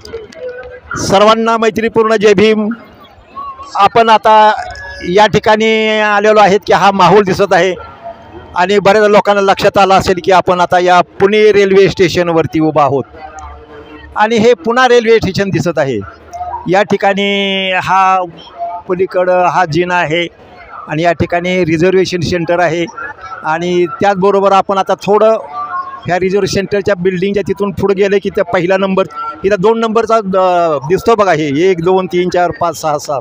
सर्वांना मैत्रीपूर्ण जय भीम। आपण आता या ठिकाणी आलेलो आहेत की हा माहोल दिसत आहे आणि बऱ्याच लोकांना लक्षात आलं असेल की आपण आता या पुणे रेल्वे स्टेशनवरती उभा आहोत आणि हे पुणे रेल्वे स्टेशन दिसत आहे। या ठिकाणी हा पलीकडं हा जिना आहे आणि या ठिकाणी रिझर्वेशन सेंटर आहे आणि त्याचबरोबर आपण आता थोडं ह्या रिझर्वेशन सेंटरच्या बिल्डिंगच्या तिथून पुढे गेले की त्या पहिला नंबर इथं 2 नंबरचा दिसतो बघा। हे 1 2 3 4 5 6 7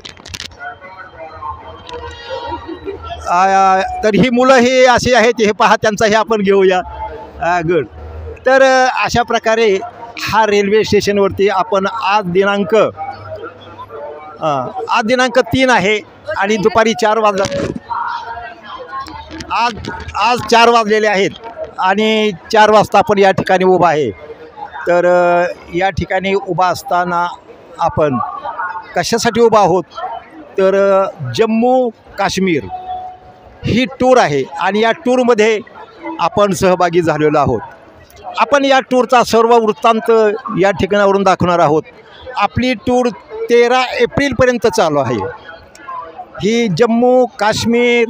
तर ही मुलं हे असे आहेत हे पहा त्यांचा हे आपण घेऊया गुड। तर अशा प्रकारे हा रेल्वे स्टेशनवरती आपण आज दिनांक 3 आहे आणि दुपारी 4 वाजता आज 4 वाजलेले आहेत आणि 4 वाजता आपण या ठिकाणी उभा आहे। तर या ठिकाणी उभा असताना आपण कशासाठी उभा आहोत तर जम्मू काश्मीर ही टूर आहे आणि या टूरमध्ये आपण सहभागी झालेलो आहोत। आपण या टूरचा सर्व वृत्तांत या ठिकाणावरून दाखवणार आहोत। आपली टूर 13 एप्रिलपर्यंत चालू आहे। ही जम्मू काश्मीर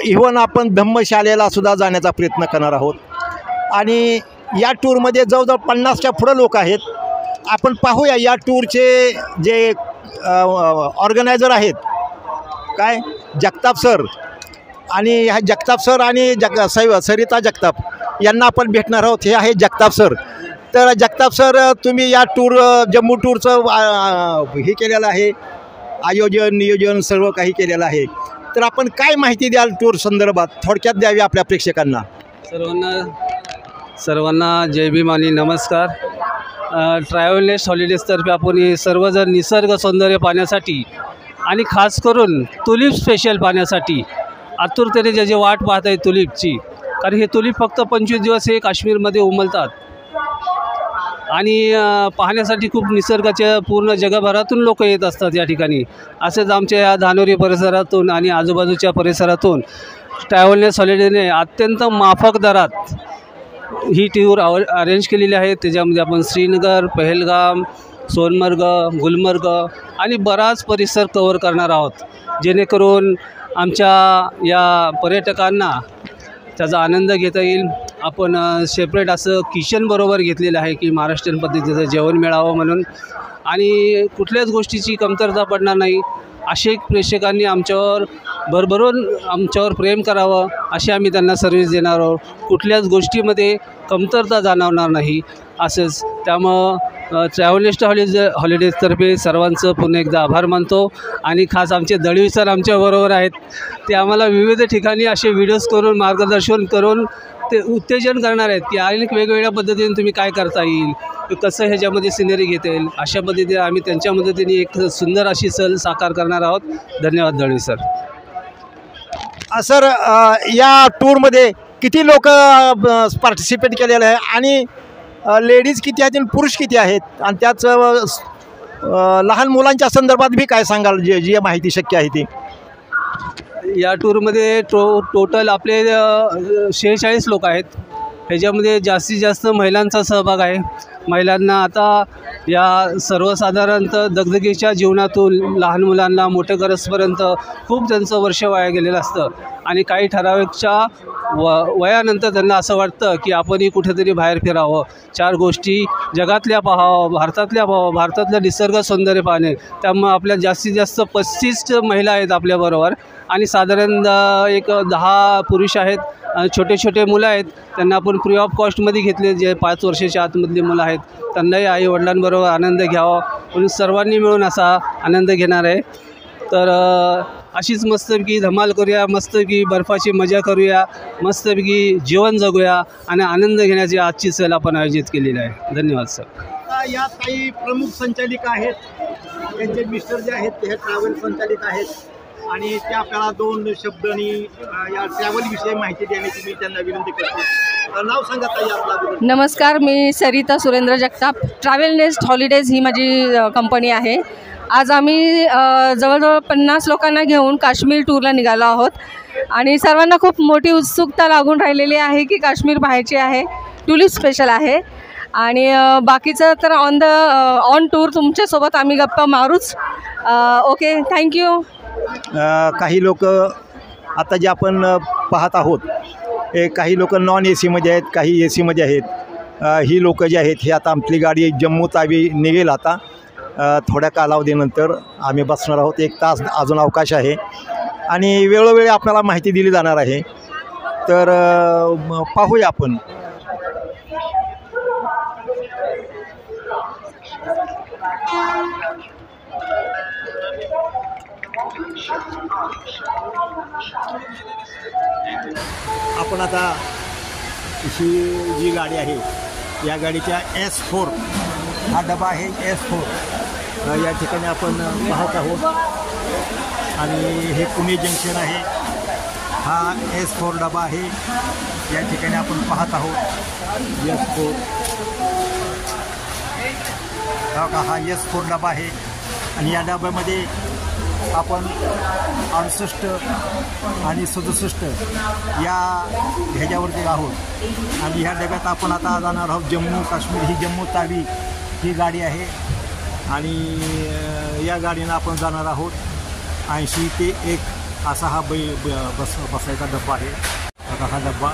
इव्हन आपण धम्मशालेला सुद्धा जाण्याचा प्रयत्न करणार आहोत आणि या टूरमध्ये जवळजवळ 50च्या पुढं लोक आहेत। आपण पाहूया या टूरचे जे ऑर्गनायझर आहेत काय जगताप सर आणि ह्या जगताप सर आणि सरिता जगताप यांना आपण भेटणार आहोत। हे आहे जगताप सर। तर जगताप सर तुम्ही या टूर जम्मू टूरचं हे केलेलं आहे आयोजन नियोजन सर्व काही केलेलं आहे। तर आपण काय माहिती द्याल टूर संदर्भात थोडक्यात द्यावी आपल्या प्रेक्षकांना। सर्वांना जय भीम आणि नमस्कार। ट्रॅव्हल्स हॉलिडेजतर्फे आपण सर्वजण निसर्ग सौंदर्य पाहण्यासाठी आणि खास करून तुलिप स्पेशल पाहण्यासाठी आतुरतेने ज्याची वाट पाहत आहे तुलिपची, कारण हे तुलिप फक्त 25 दिवस हे काश्मीरमध्ये उमलतात आणि पाहण्यासाठी खूप निसर्गाच्या पूर्ण जगभरातून लोक येत असतात या ठिकाणी। असेच आमच्या या धानोरी परिसरातून आणि आजूबाजूच्या परिसरातून ट्रॅव्हल्स हॉलिडेने अत्यंत माफक दरात ही टूर अरेंज केलेली आहे। त्याच्यामध्ये आपण श्रीनगर, पहलगाम, सोनमर्ग, गुलमर्ग आणि बराच परिसर कव्हर करणार आहोत, जेणेकरून आमच्या या पर्यटकांना त्याचा आनंद घेता येईल। आपण सेपरेट असं किचन बरोबर घेतलेलं आहे की महाराष्ट्रीयन पद्धतीचं जेवण मिळावं म्हणून आणि कुठल्याच गोष्टीची कमतरता पडणार नाही। असे प्रेक्षकांनी आमच्यावर भरभरून आमच्यावर प्रेम करावं अशी आम्ही त्यांना सर्व्हिस देणार आहोत। कुठल्याच गोष्टीमध्ये कमतरता जाणवणार नाही असंच। त्यामुळं ट्रॅव्हलिस्ट हॉलिडेजतर्फे सर्वांचं पुन्हा एकदा आभार मानतो आणि खास आमचे दळवी सर आमच्याबरोबर आहेत। ते आम्हाला विविध ठिकाणी असे व्हिडिओज करून मार्गदर्शन करून ते उत्तेजन करणार आहेत की अनेक वेगवेगळ्या पद्धतीने तुम्ही काय करता येईल, कसं ह्याच्यामध्ये सिनरी घेता येईल, अशा पद्धतीने आम्ही त्यांच्या मदतीने एक सुंदर अशी सहल साकार करणार आहोत। धन्यवाद दळवी सर। सर या टूरमध्ये किती लोक पार्टिसिपेट केलेलं आहे आणि लेडीज किती आहेत आणि पुरुष किती आहेत आणि त्याच लहान मुलांच्या संदर्भात बी काय सांगाल जी माहिती शक्य आहे ती। या टूरमध्ये टोटल आपले 46 लोक आहेत। ह्याच्यामध्ये जास्तीत जास्त महिलांचा सहभाग आहे। महिलांना आता या सर्वसाधारणतः दगदगीच्या जीवनातून लहान मुलांना मोठे करसपर्यंत खूप त्यांचं वर्ष वाया गेलेलं असतं आणि काही ठराविकच्या वयानंतर त्यांना असं वाटतं की आपणही कुठेतरी बाहेर फिरावं, 4 गोष्टी जगातल्या पाहावं, भारतातल्या पाहावं, भारतातलं निसर्ग सौंदर्य पाहणे। त्यामुळे आपल्या जास्तीत जास्त 35 महिला आहेत आपल्याबरोबर आणि साधारण एक 10 पुरुष आहेत। छोटे छोटे मुलं आहेत, त्यांना आपण फ्री ऑफ कॉस्टमध्ये घेतले, जे 5 वर्षाच्या आतमधली मुलं आहेत त्यांनाही आई वडिलांबरोबर आनंद घ्यावा म्हणून सर्वांनी मिळून असा आनंद घेणार आहे। तर अशीच मस्तपैकी धमाल करूया, मस्तपैकी बर्फाची मजा करूया, मस्तपैकी जीवन जगूया आणि आनंद घेण्याची आजची सहल आपण आयोजित केलेली आहे। धन्यवाद सर। या काही प्रमुख संचालिका आहेत, त्यांचे मिस्टर जे आहेत ते ट्रॅव्हल संचालिक आहेत आणि ते आपल्याला 2 शब्दांनी या ट्रॅव्हलविषयी माहिती देण्याची मी त्यांना विनंती करतो। नाव सांगा ताई आपलं। नमस्कार, मी सरिता सुरेंद्र जगताप। ट्रॅव्हल्स हॉलिडेज ही माझी कंपनी आहे। आज आम्ही जवळजवळ 50 लोकांना घेऊन काश्मीर टूरला निघालो आहोत आणि सर्वांना खूप मोठी उत्सुकता लागून राहिलेली आहे की काश्मीर पाहायची आहे। टुलिप स्पेशल आहे आणि बाकीचं तर ऑन टूर तुमच्यासोबत आम्ही गप्पा मारूच. Okay, thank you. काही लोक आता जे आपण पाहत आहोत काही लोक नॉन ए सीमध्ये आहेत, काही ए सीमध्ये आहेत. ही लोकं जी आहेत ही आता आपली गाडी जम्मू तावी निघेल आता थोड्या कालावधीनंतर आम्ही बसणार आहोत. 1 तास अजून अवकाश आहे आणि वेळोवेळी आपल्याला माहिती दिली जाणार आहे. तर पाहूया आपण. आपण आता ही जी गाडी आहे या गाडीच्या S4 हा डबा आहे. S4 या ठिकाणी आपण पाहत आहोत आणि हे पुणे जंक्शन आहे. हा S4 डबा आहे या ठिकाणी आपण पाहत आहोत. S4 हा S4 डबा आहे आणि या डब्यामध्ये आपण 68 आणि 67 या ह्याच्यावरती आहोत आणि ह्या डब्यात आपण आता जाणार आहोत जम्मू काश्मीर. ही जम्मू तावी ही गाडी आहे आणि या गाडीनं आपण जाणार आहोत 80 ते 1 असा हा बसायचा डब्बा आहे. आता हा डब्बा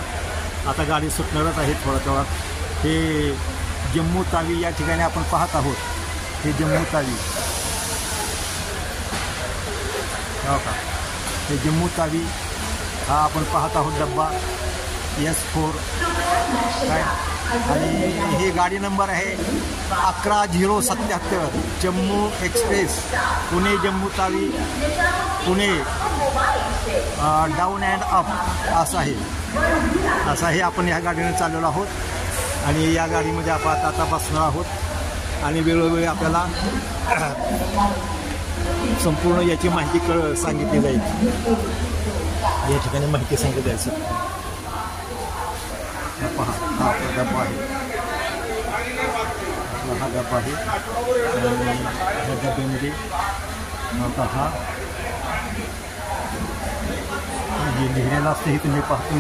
आता गाडी सुटणारच आहे थोड्या थोड्यात. हे जम्मू तावी या ठिकाणी आपण पाहत आहोत. हे जम्मू तावी हो का, हे जम्मू तावी हा आपण पाहत आहोत डब्बा S4 काय. आणि हे गाडी नंबर आहे 11077 Jammu express Pune Jammu Tawi Pune down and up असं आहे. आपण ह्या गाडीने चाललेलो आहोत आणि या गाडीमध्ये आपण आता बसणार आहोत आणि वेळोवेळी आपल्याला संपूर्ण याची माहिती सांगितली जाईल. या ठिकाणी माहिती सांगितली जायची. पहा हा आपला डब्बा आहे. हा डब्बा आहे आणि ह्या डब्यामध्ये आता हा जे लिहिलेलं असतं हे तुम्ही पाहतो.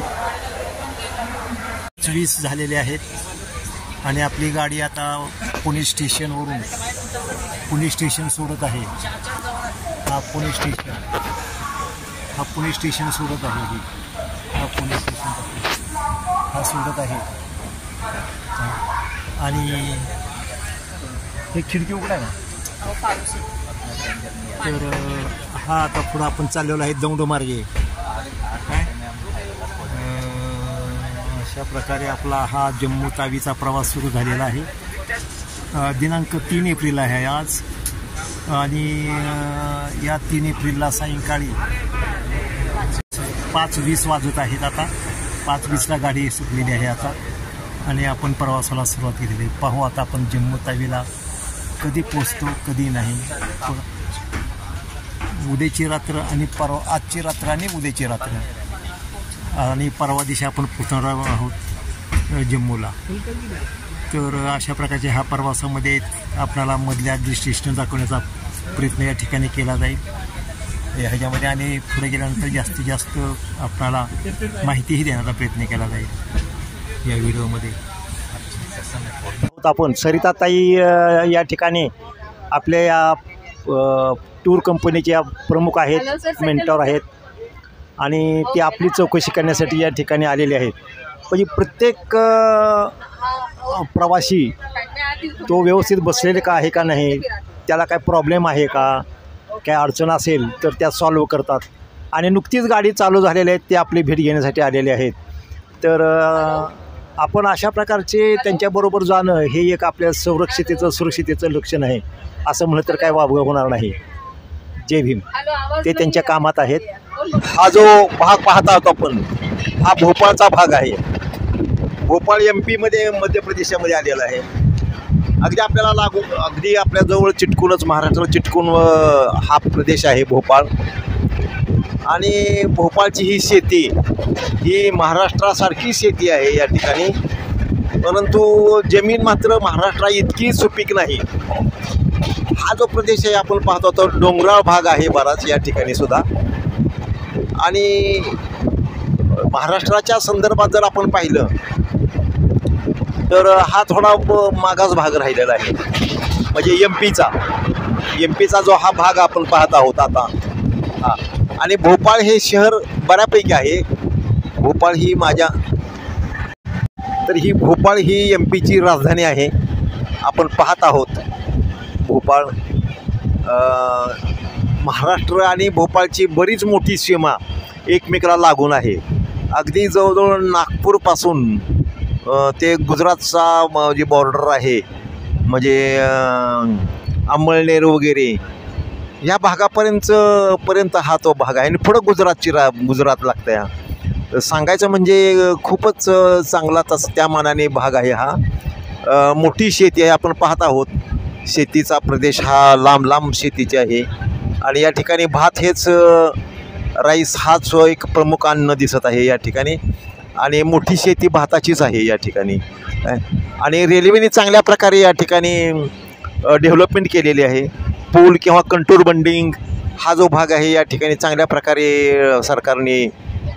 20 झालेले आहेत आणि आपली गाडी आता पुणे स्टेशनवरून पुणे स्टेशन सोडत आहे. हा पुणे स्टेशन सोडत आहे. हा पुणे स्टेशन हा सोडत आहे आणि हे खिडकी उघडा आहे ना. तर हा आता पुढं आपण चाललेलो आहे दौंडमार्गे. अशा प्रकारे आपला हा जम्मू तावीचा प्रवास सुरू झालेला आहे. दिनांक 3 एप्रिल आहे आज आणि या 3 एप्रिलला सायंकाळी 5:20 वाजत आहेत. आता 5:20ला गाडी सुटलेली आहे आता आणि आपण प्रवासाला सुरुवात केलेली आहे. पाहू आता आपण जम्मू तावीला कधी पोचतो कधी नाही. उद्याची रात्र आणि आजची रात्र आणि उद्याची रात्र आणि परवा दिवशी आपण पोचणार आहोत जम्मूला. तर अशा प्रकारच्या ह्या प्रवासामध्ये आपल्याला मधल्या दृष्टिष्ट दाखवण्याचा प्रयत्न या ठिकाणी केला जाईल ह्याच्यामध्ये आणि पुढे गेल्यानंतर जास्तीत जास्त आपल्याला माहितीही देण्याचा प्रयत्न केला जाईल या व्हिडिओमध्ये. आपण सरिताताई या ठिकाणी आपल्या या टूर कंपनीच्या प्रमुख आहेत, मेंटॉर आहेत आणि ते आपली चौकशी करण्यासाठी या ठिकाणी आलेले आहेत. म्हणजे प्रत्येक प्रवासी तो व्यवस्थित बसलेले का आहे का नाही, त्याला काय प्रॉब्लेम आहे का, काय अडचण असेल तर त्या सॉल्व करतात. आणि नुकतीच गाडी चालू झालेली आहेत ते आपली भेट घेण्यासाठी आलेले आहेत. तर आपण अशा प्रकारचे त्यांच्याबरोबर जाणं हे एक आपल्या सुरक्षितेचं लक्षण आहे असं म्हणलं तर काय वावगं होणार नाही. जय भीम. ते त्यांच्या कामात आहेत. हा जो भाग पाहता आहोत आपण हा भोपाळचा भाग आहे. भोपाळ MP मध्य प्रदेशामध्ये आलेला आहे. अगदी आपल्याला अगदी आपल्याजवळ चिटकूनच महाराष्ट्राला चिटकून हा प्रदेश आहे भोपाळ. आणि भोपाळची ही शेती ही महाराष्ट्रासारखी शेती आहे या ठिकाणी, परंतु जमीन मात्र महाराष्ट्रा इतकी सुपीक नाही. हा जो प्रदेश आहे आपण पाहतो तो डोंगराळ भाग आहे बराच या ठिकाणी सुद्धा. आणि महाराष्ट्राच्या संदर्भात जर आपण पाहिलं तर हा थोडा मागास भाग राहिलेला आहे, म्हणजे एम पीचा जो हा भाग आपण पाहत आहोत आता. हा, आणि भोपाळ हे शहर बऱ्यापैकी आहे. भोपाळ ही भोपाळ ही एम पीची राजधानी आहे. आपण पाहत आहोत भोपाळ. महाराष्ट्र आणि भोपाळची बरीच मोठी सीमा एकमेकाला लागून आहे. अगदी जवळजवळ नागपूरपासून ते गुजरातचा जे बॉर्डर आहे, म्हणजे अंमळनेर वगैरे या भागापर्यंत हा तो भाग आहे. आणि पुढं गुजरात लागतं आहे. सांगायचं म्हणजे खूपच चांगलाच त्या मानाने भाग आहे हा. मोठी शेती आहे, आपण पाहत आहोत. शेतीचा प्रदेश हा लांब शेतीचे आहे. आणि या ठिकाणी भात हेच राईस हाच एक प्रमुख अन्न दिसत आहे या ठिकाणी. आणि मोठी शेती भाताचीच आहे या ठिकाणी. आणि रेल्वेने चांगल्या प्रकारे या ठिकाणी डेव्हलपमेंट केलेली आहे. पूल किंवा कंटूर बंडिंग हा जो भाग आहे या ठिकाणी चांगल्या प्रकारे सरकारने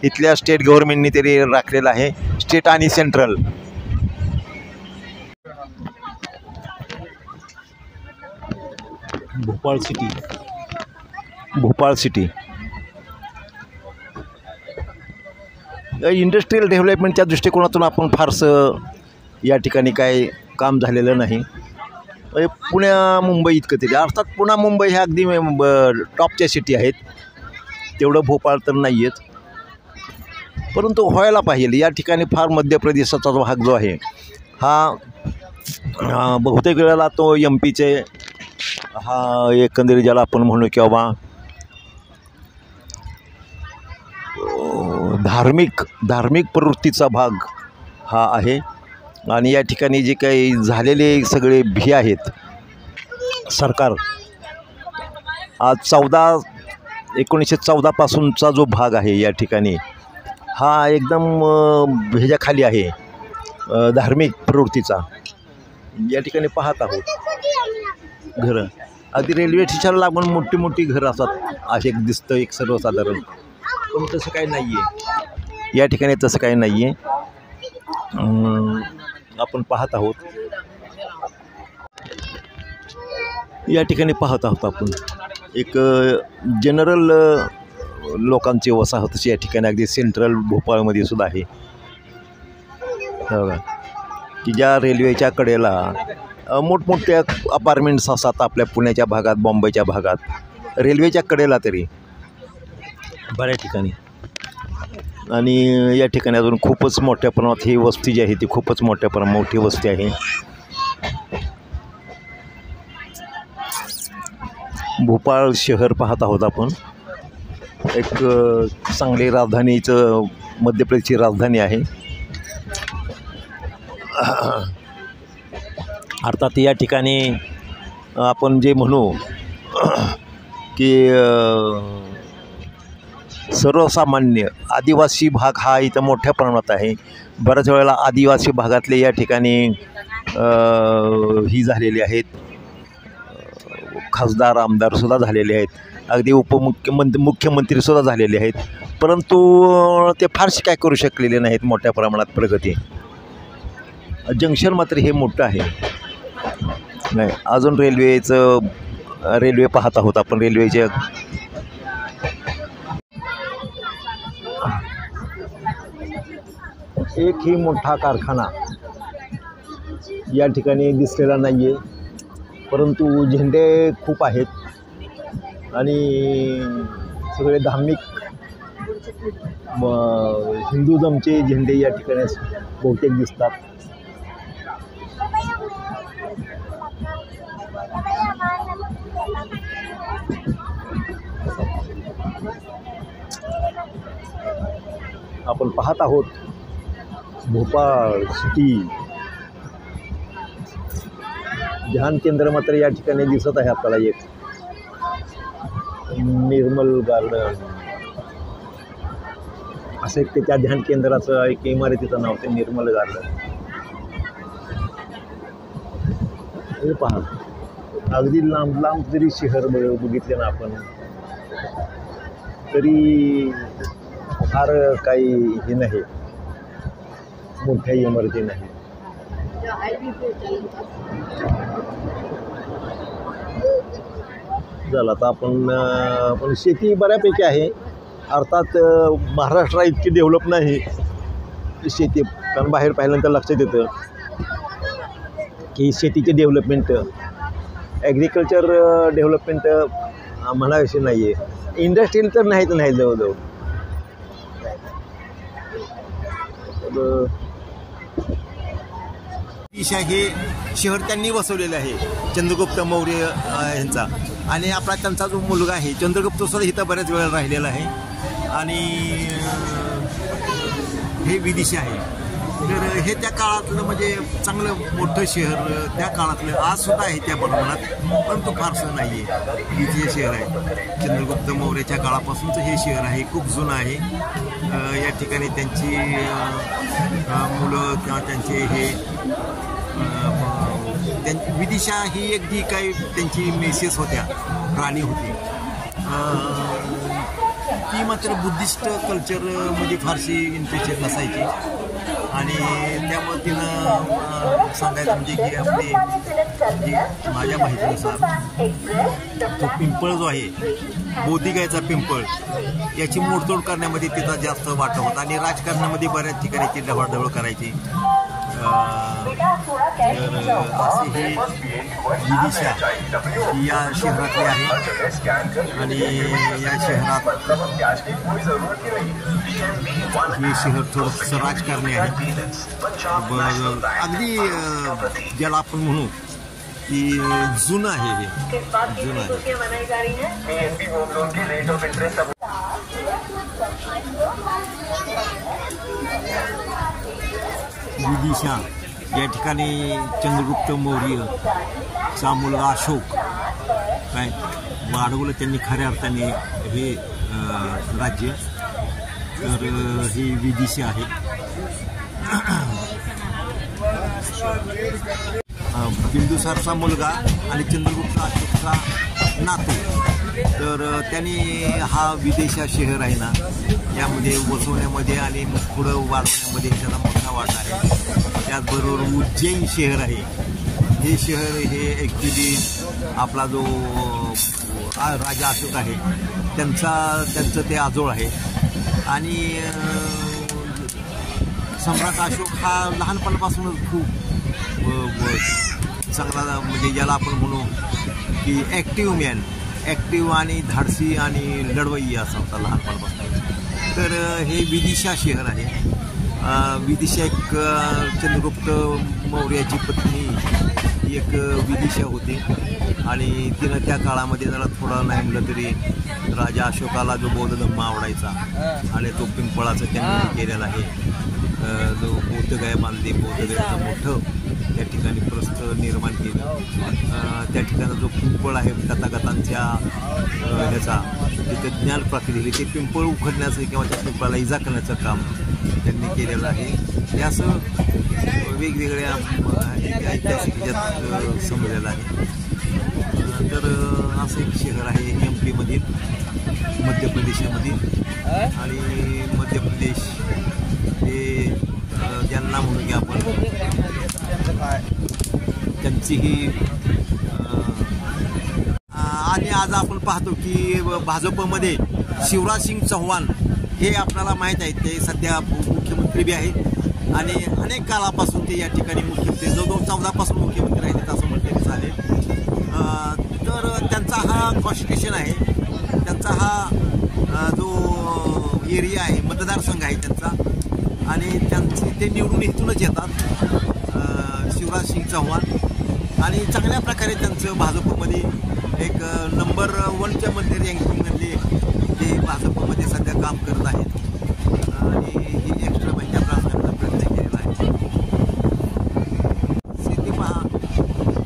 इथल्या स्टेट गव्हर्नमेंटने तरी राखलेला आहे, स्टेट आणि सेंट्रल. भोपाळ सिटी इंडस्ट्रियल डेव्हलपमेंटच्या दृष्टिकोनातून आपण फारसं या ठिकाणी काय काम झालेलं नाही. पुण्या मुंबई इतकं तरी, अर्थात पुणा मुंबई ह्या अगदी टॉपच्या सिटी आहेत, तेवढं भोपाळ तर नाही आहेत, परंतु व्हायला पाहिजे. या ठिकाणी फार मध्य प्रदेशाचा भाग जो आहे हा बहुतेक वेळेला तो एम पीचे हा एकंदरीत ज्याला आपण म्हणू की बाबा धार्मिक प्रवृत्तीचा भाग हा आहे. आणि या ठिकाणी जे काही झालेले सगळे भी आहेत, सरकार आज 1914 पासूनचा जो भाग आहे या ठिकाणी हा एकदम ह्याच्याखाली आहे, धार्मिक प्रवृत्तीचा. या ठिकाणी पाहत आहोत घरं, अगदी रेल्वे स्टेशनला लागून मोठी घरं असतात असे दिसतं एक सर्वसाधारण. पण तसं काही नाही आहे या ठिकाणी, तसं काही नाही आहे. आपण पाहत आहोत या ठिकाणी आपण एक जनरल लोकांची वसाहतची या ठिकाणी अगदी सेंट्रल भोपाळमध्ये सुद्धा आहे की ज्या रेल्वेच्या कडेला मोठमोठ्या अपार्टमेंट्स असतात आपल्या पुण्याच्या भागात, बॉम्बेच्या भागात, रेल्वेच्या कडेला तरी बऱ्याच ठिकाणी. आणि या ठिकाणी अजून खूपच मोठ्या प्रमाणात ही वस्ती जी आहे ती खूपच मोठी वस्ती आहे. भोपाळ शहर पाहत आहोत आपण. एक चांगली राजधानीचं, मध्य प्रदेशची राजधानी आहे. अर्थात या ठिकाणी आपण जे म्हणू की सर्वसामान्य आदिवासी भाग हा इथं मोठ्या प्रमाणात आहे. बऱ्याच वेळेला आदिवासी भागातले या ठिकाणी ही झालेले आहेत, खासदार आमदारसुद्धा झालेले आहेत, अगदी मुख्यमंत्रीसुद्धा झालेले आहेत, परंतु ते फारसे काय करू शकलेले नाहीत मोठ्या प्रमाणात प्रगती. जंक्शन मात्र हे मोठं आहे. नाही, अजून रेल्वे पाहत आहोत आपण. रेल्वेचे एकही मोठा कारखाना या ठिकाणी दिसलेला नाही आहे, परंतु झेंडे खूप आहेत आणि सगळे धार्मिक हिंदुझमचे झेंडे या ठिकाणी बहुतेक दिसतात. आपण पाहत आहोत भोपाळ सिटी. ध्यान केंद्र मात्र या ठिकाणी दिसत आहे आपल्याला, एक निर्मल गार्डन असं एक त्या ध्यान केंद्राचं एक इमारतीचं नाव ते निर्मल गार्डन. हे पहा, अगदी लांब जरी शहर बघितले ना आपण तरी फार काही हे नाही, मोठ्या इमारती नाही. झालं आता पण शेती बऱ्यापैकी आहे. अर्थात महाराष्ट्र इतकी डेव्हलप नाही शेती, कारण बाहेर पाहिल्यानंतर लक्षात येतं की शेतीचे डेव्हलपमेंट, ॲग्रिकल्चर डेव्हलपमेंट म्हणावीशी नाही आहे. इंडस्ट्रीयल तर नाहीच नाही जवळजवळ. ईशा हे शहर त्यांनी वसवलेलं आहे, चंद्रगुप्त मौर्य यांचा. आणि आपला त्यांचा जो मुलगा आहे चंद्रगुप्त सुद्धा इथं बऱ्याच वेळा राहिलेला आहे. आणि हे विदिशा आहे. तर हे त्या काळातलं म्हणजे चांगलं मोठं शहर त्या काळातलं आजसुद्धा आहे त्या प्रमाणात, परंतु फारसं नाही आहे. जे शहर आहे चंद्रगुप्त मौर्याच्या काळापासूनचं हे शहर आहे, खूप जुनं आहे. या ठिकाणी त्यांची मुलं किंवा त्यांचे हे विदिशा ही एक जी काही त्यांची मिसेस होत्या, राणी होती, ती मात्र बुद्धिस्ट कल्चरमध्ये फारशी इंटरेस्टेड नसायची. आणि त्यामुळे तिनं सांगायचं म्हणजे की आपली माझ्या माहितीनुसार तो पिंपळ जो आहे, बोधिगायचा पिंपळ, याची मोडतोड करण्यामध्ये तिचा जास्त वाटा होता. आणि राजकारणामध्ये बऱ्याच ठिकाणी ती ढवळढवळ करायची. तर अशी ही विदिशा या शहरातली आहे. आणि या शहरात हे शहर थोडंसं राजकारणी आहे. अगदी ज्याला आपण म्हणू की जुनं आहे, हे जुनं आहे. विदिशा या ठिकाणी चंद्रगुप्त मौर्यचा मुलगा अशोक काय वाढवलं त्यांनी खऱ्या अर्थाने हे राज्य. तर ही विदिशा आहे. बिंदुसारचा मुलगा आणि चंद्रगुप्त अशोकचा नातू. तर त्यांनी हा विदिशा शहर आहे ना, यामध्ये वसवण्यामध्ये आणि पुढं वाढवण्यामध्ये त्याला मोठा वाटा आहे. त्याचबरोबर उज्जैन शहर आहे. हे शहर हे ॲक्च्युली आपला जो राजा अशोक आहे त्यांचं ते आजोळ आहे. आणि सम्राट अशोक हा लहानपणापासूनच खूप चांगला म्हणजे ज्याला आपण म्हणू की ॲक्टिव्ह आणि धाडसी आणि लढवय्ये असा होता लहानपणापासून. तर हे विदिशा शहर आहे. विदिशा एक चंद्रगुप्त मौर्याची पत्नी एक विदिशा होती. आणि तिनं त्या काळामध्ये जरा थोडा नाही म्हणलं तरी राजा अशोकाला जो बौद्ध धर्म आवडायचा आणि तो पिंपळाचं त्यांनी केलेला आहे. जो बौद्धगया बांधली, बौद्धगयाचं मोठं त्या ठिकाणी प्रस्थ निर्माण केलं. त्या ठिकाणी जो पिंपळ आहे तथागतांच्या ह्याचा तिथं ज्ञान प्राप्ती दिली, ते पिंपळ उखडण्याचं किंवा त्या पिंपळाला इजा करण्याचं काम त्यांनी केलेलं आहे. हे असं वेगवेगळ्या ऐतिहासिक ह्याच्यात समजलेलं आहे. तर असं एक शहर आहे MP-मधील, मध्य प्रदेशामधील. आणि मध्य प्रदेश हे ज्यांना म्हणू की आपण त्यांची ही. आणि आज आपण पाहतो की भाजपमध्ये शिवराज सिंग चौहान हे आपल्याला माहीत आहेत, ते सध्या मुख्यमंत्री बी आहेत. आणि अनेक काळापासून ते या ठिकाणी मुख्यमंत्री जवळजवळ 14 पासून मुख्यमंत्री आहेत असं म्हटले झाले. तर त्यांचा हा कॉन्स्टिट्यूशन आहे, त्यांचा हा जो एरिया आहे, मतदारसंघ आहे त्यांचा. आणि त्यांचे ते निवडून इथूनच येतात शिवराज सिंग चौहान. आणि चांगल्या प्रकारे त्यांचं भाजपमध्ये एक नंबर 1च्या मध्ये रँकिंगमधले ते भाजपमध्ये सध्या काम करत आहेत. आणि ही एक्स्ट्रा महिन्यात राहण्याचा प्रयत्न केलेला आहे. शेती पहा,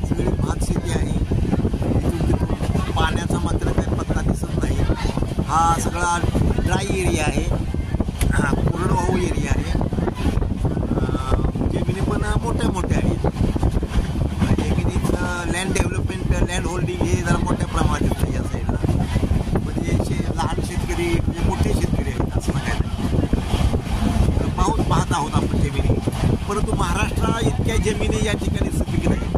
सगळी भात शेती आहे. पाण्याचा मात्र काही पत्ता दिसत नाही. हा सगळा ड्राय एरिया आहे, कोरडवाहू एरिया आहे. जमिनी पण मोठ्या मोठ्या आहेत. जमिनीचं लँड डेव्हलपमेंट, लँड होल्डिंग हे जरा मोठ्या प्रमाणात येतं या साईडला. म्हणजे लहान शेतकरी म्हणजे मोठे शेतकरी आहेत असं सांगायला. पाहत आहोत आपण जमिनी परंतु महाराष्ट्रा इतक्या जमिनी या ठिकाणी सुपीक आहेत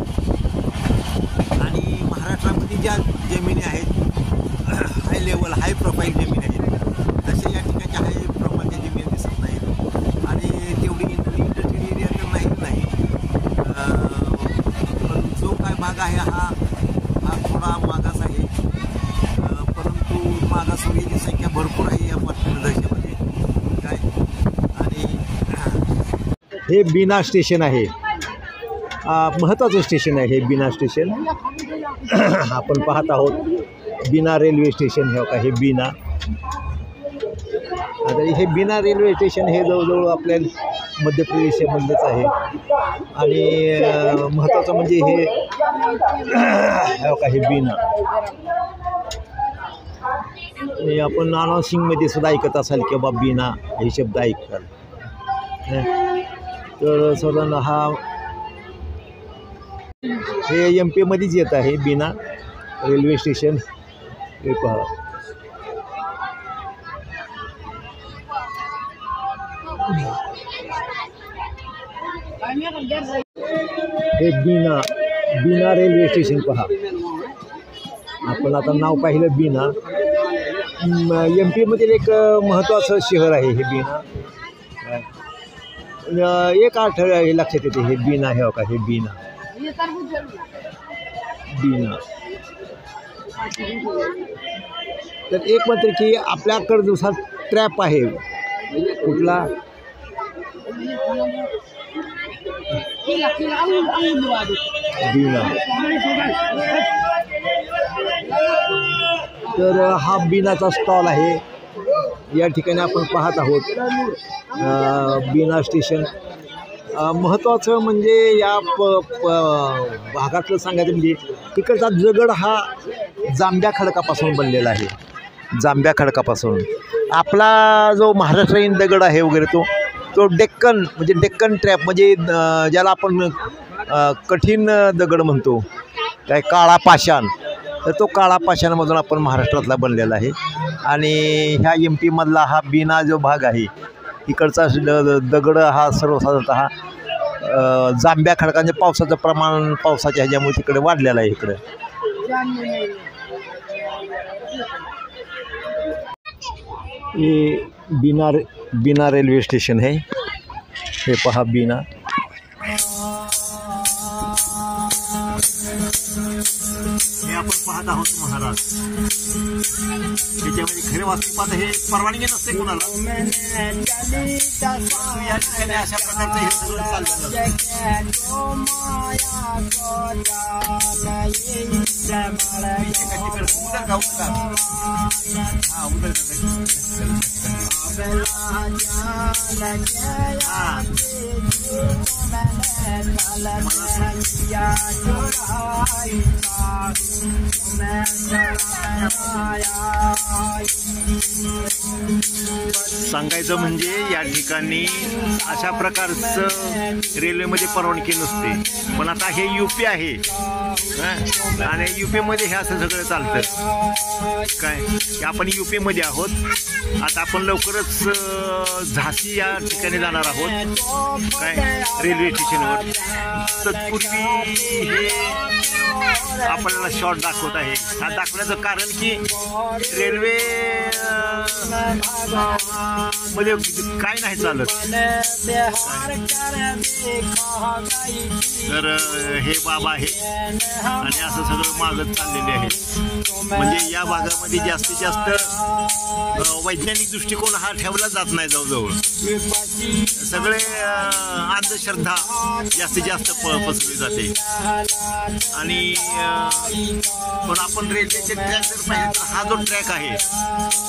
आणि महाराष्ट्रामध्ये ज्या जमिनी आहेत हाय लेवल हाय प्रोफाईल जमीन आहेत तशा या ठिकाणच्या हाय प्रोफाईलच्या जमिनी दिसत नाहीत आणि तेवढी इंडस्ट्रियल एरिया तर नाही पण जो काय भाग आहे हा थोडा मागास आहे परंतु मागासवर्गीयांची संख्या भरपूर आहे या प्रदेशामध्ये काय आणि हे बीना स्टेशन आहे महत्त्वाचं स्टेशन आहे हे बीना स्टेशन आपण पाहत आहोत बीना रेल्वे स्टेशन हे का हे बीना आता हे बीना रेल्वे स्टेशन हे जवळजवळ आपल्या मध्य प्रदेशामधलंच आहे आणि महत्त्वाचं म्हणजे हे का हे बीना आपण अनाउन्सिंगमध्ये सुद्धा ऐकत असाल की बाबा बीना हे शब्द ऐकाल तर साधारण हा हे MP मध्येच येत आहे बीना रेल्वे स्टेशन हे पहा हे बीना रेल्वे स्टेशन पहा आपण आता नाव पाहिलं बीना MP मधील एक महत्त्वाचं शहर आहे हे बीना एक आठवडा हे लक्षात येते हे बीना हे का हे बीना तर एक मात्र की आपल्याकडे जसा ट्रॅप आहे कुठला बीना तर हा बीनाचा स्टॉल आहे या ठिकाणी आपण पाहत आहोत बीना स्टेशन महत्त्वाचं म्हणजे या भागातलं सांगायचं म्हणजे तिकडचा दगड हा जांभ्या खडकापासून बनलेला आहे जांभ्या खडकापासून आपला जो महाराष्ट्रीयन दगड आहे वगैरे तो डेक्कन म्हणजे डेक्कन ट्रॅप म्हणजे ज्याला आपण कठीण दगड म्हणतो काय काळा पाषाण तर तो काळा पाषाणामधून आपण महाराष्ट्रातला बनलेला आहे आणि ह्या MP मधला हा बीना जो भाग आहे इकडचा दगड हा सर्वसाधारणतः जांभ्या खडकांचे पावसाचं प्रमाण पावसाच्या ह्याच्यामुळे तिकडे वाढलेलं आहे इकडे हे बीना रेल्वे स्टेशन है हे पहा बीना हे आपण पाहत आहोत महाराज त्याच्यामध्ये खरे वास्तविक हे परवानगी नसते कुणाला अशा प्रकारचं हे सगळं सांगायचं म्हणजे या ठिकाणी अशा प्रकारचं रेल्वेमध्ये परवानगी नसते पण आता हे UP आहे आणि UP मध्ये हे असं सगळं चालतं काय आपण UP मध्ये आहोत आता आपण लवकरच झाशी या ठिकाणी जाणार आहोत काय रेल्वे स्टेशनवर तत्पूर्वी हे आपल्याला शॉर्ट दाखवत आहे हा दाखवण्याचं कारण की रेल्वे मध्ये काय नाही चालत तर हे बाबा आहे आणि असं सगळं मागत चाललेले आहे म्हणजे या भागामध्ये जास्तीत जास्त वैज्ञानिक दृष्टिकोन हा ठेवला जात नाही जवळजवळ सगळे अंधश्रद्धा जास्तीत जास्त पसरली जाते आणि पण आपण रेल्वेचे ट्रॅक जर पाहिजे तर हा जो ट्रॅक आहे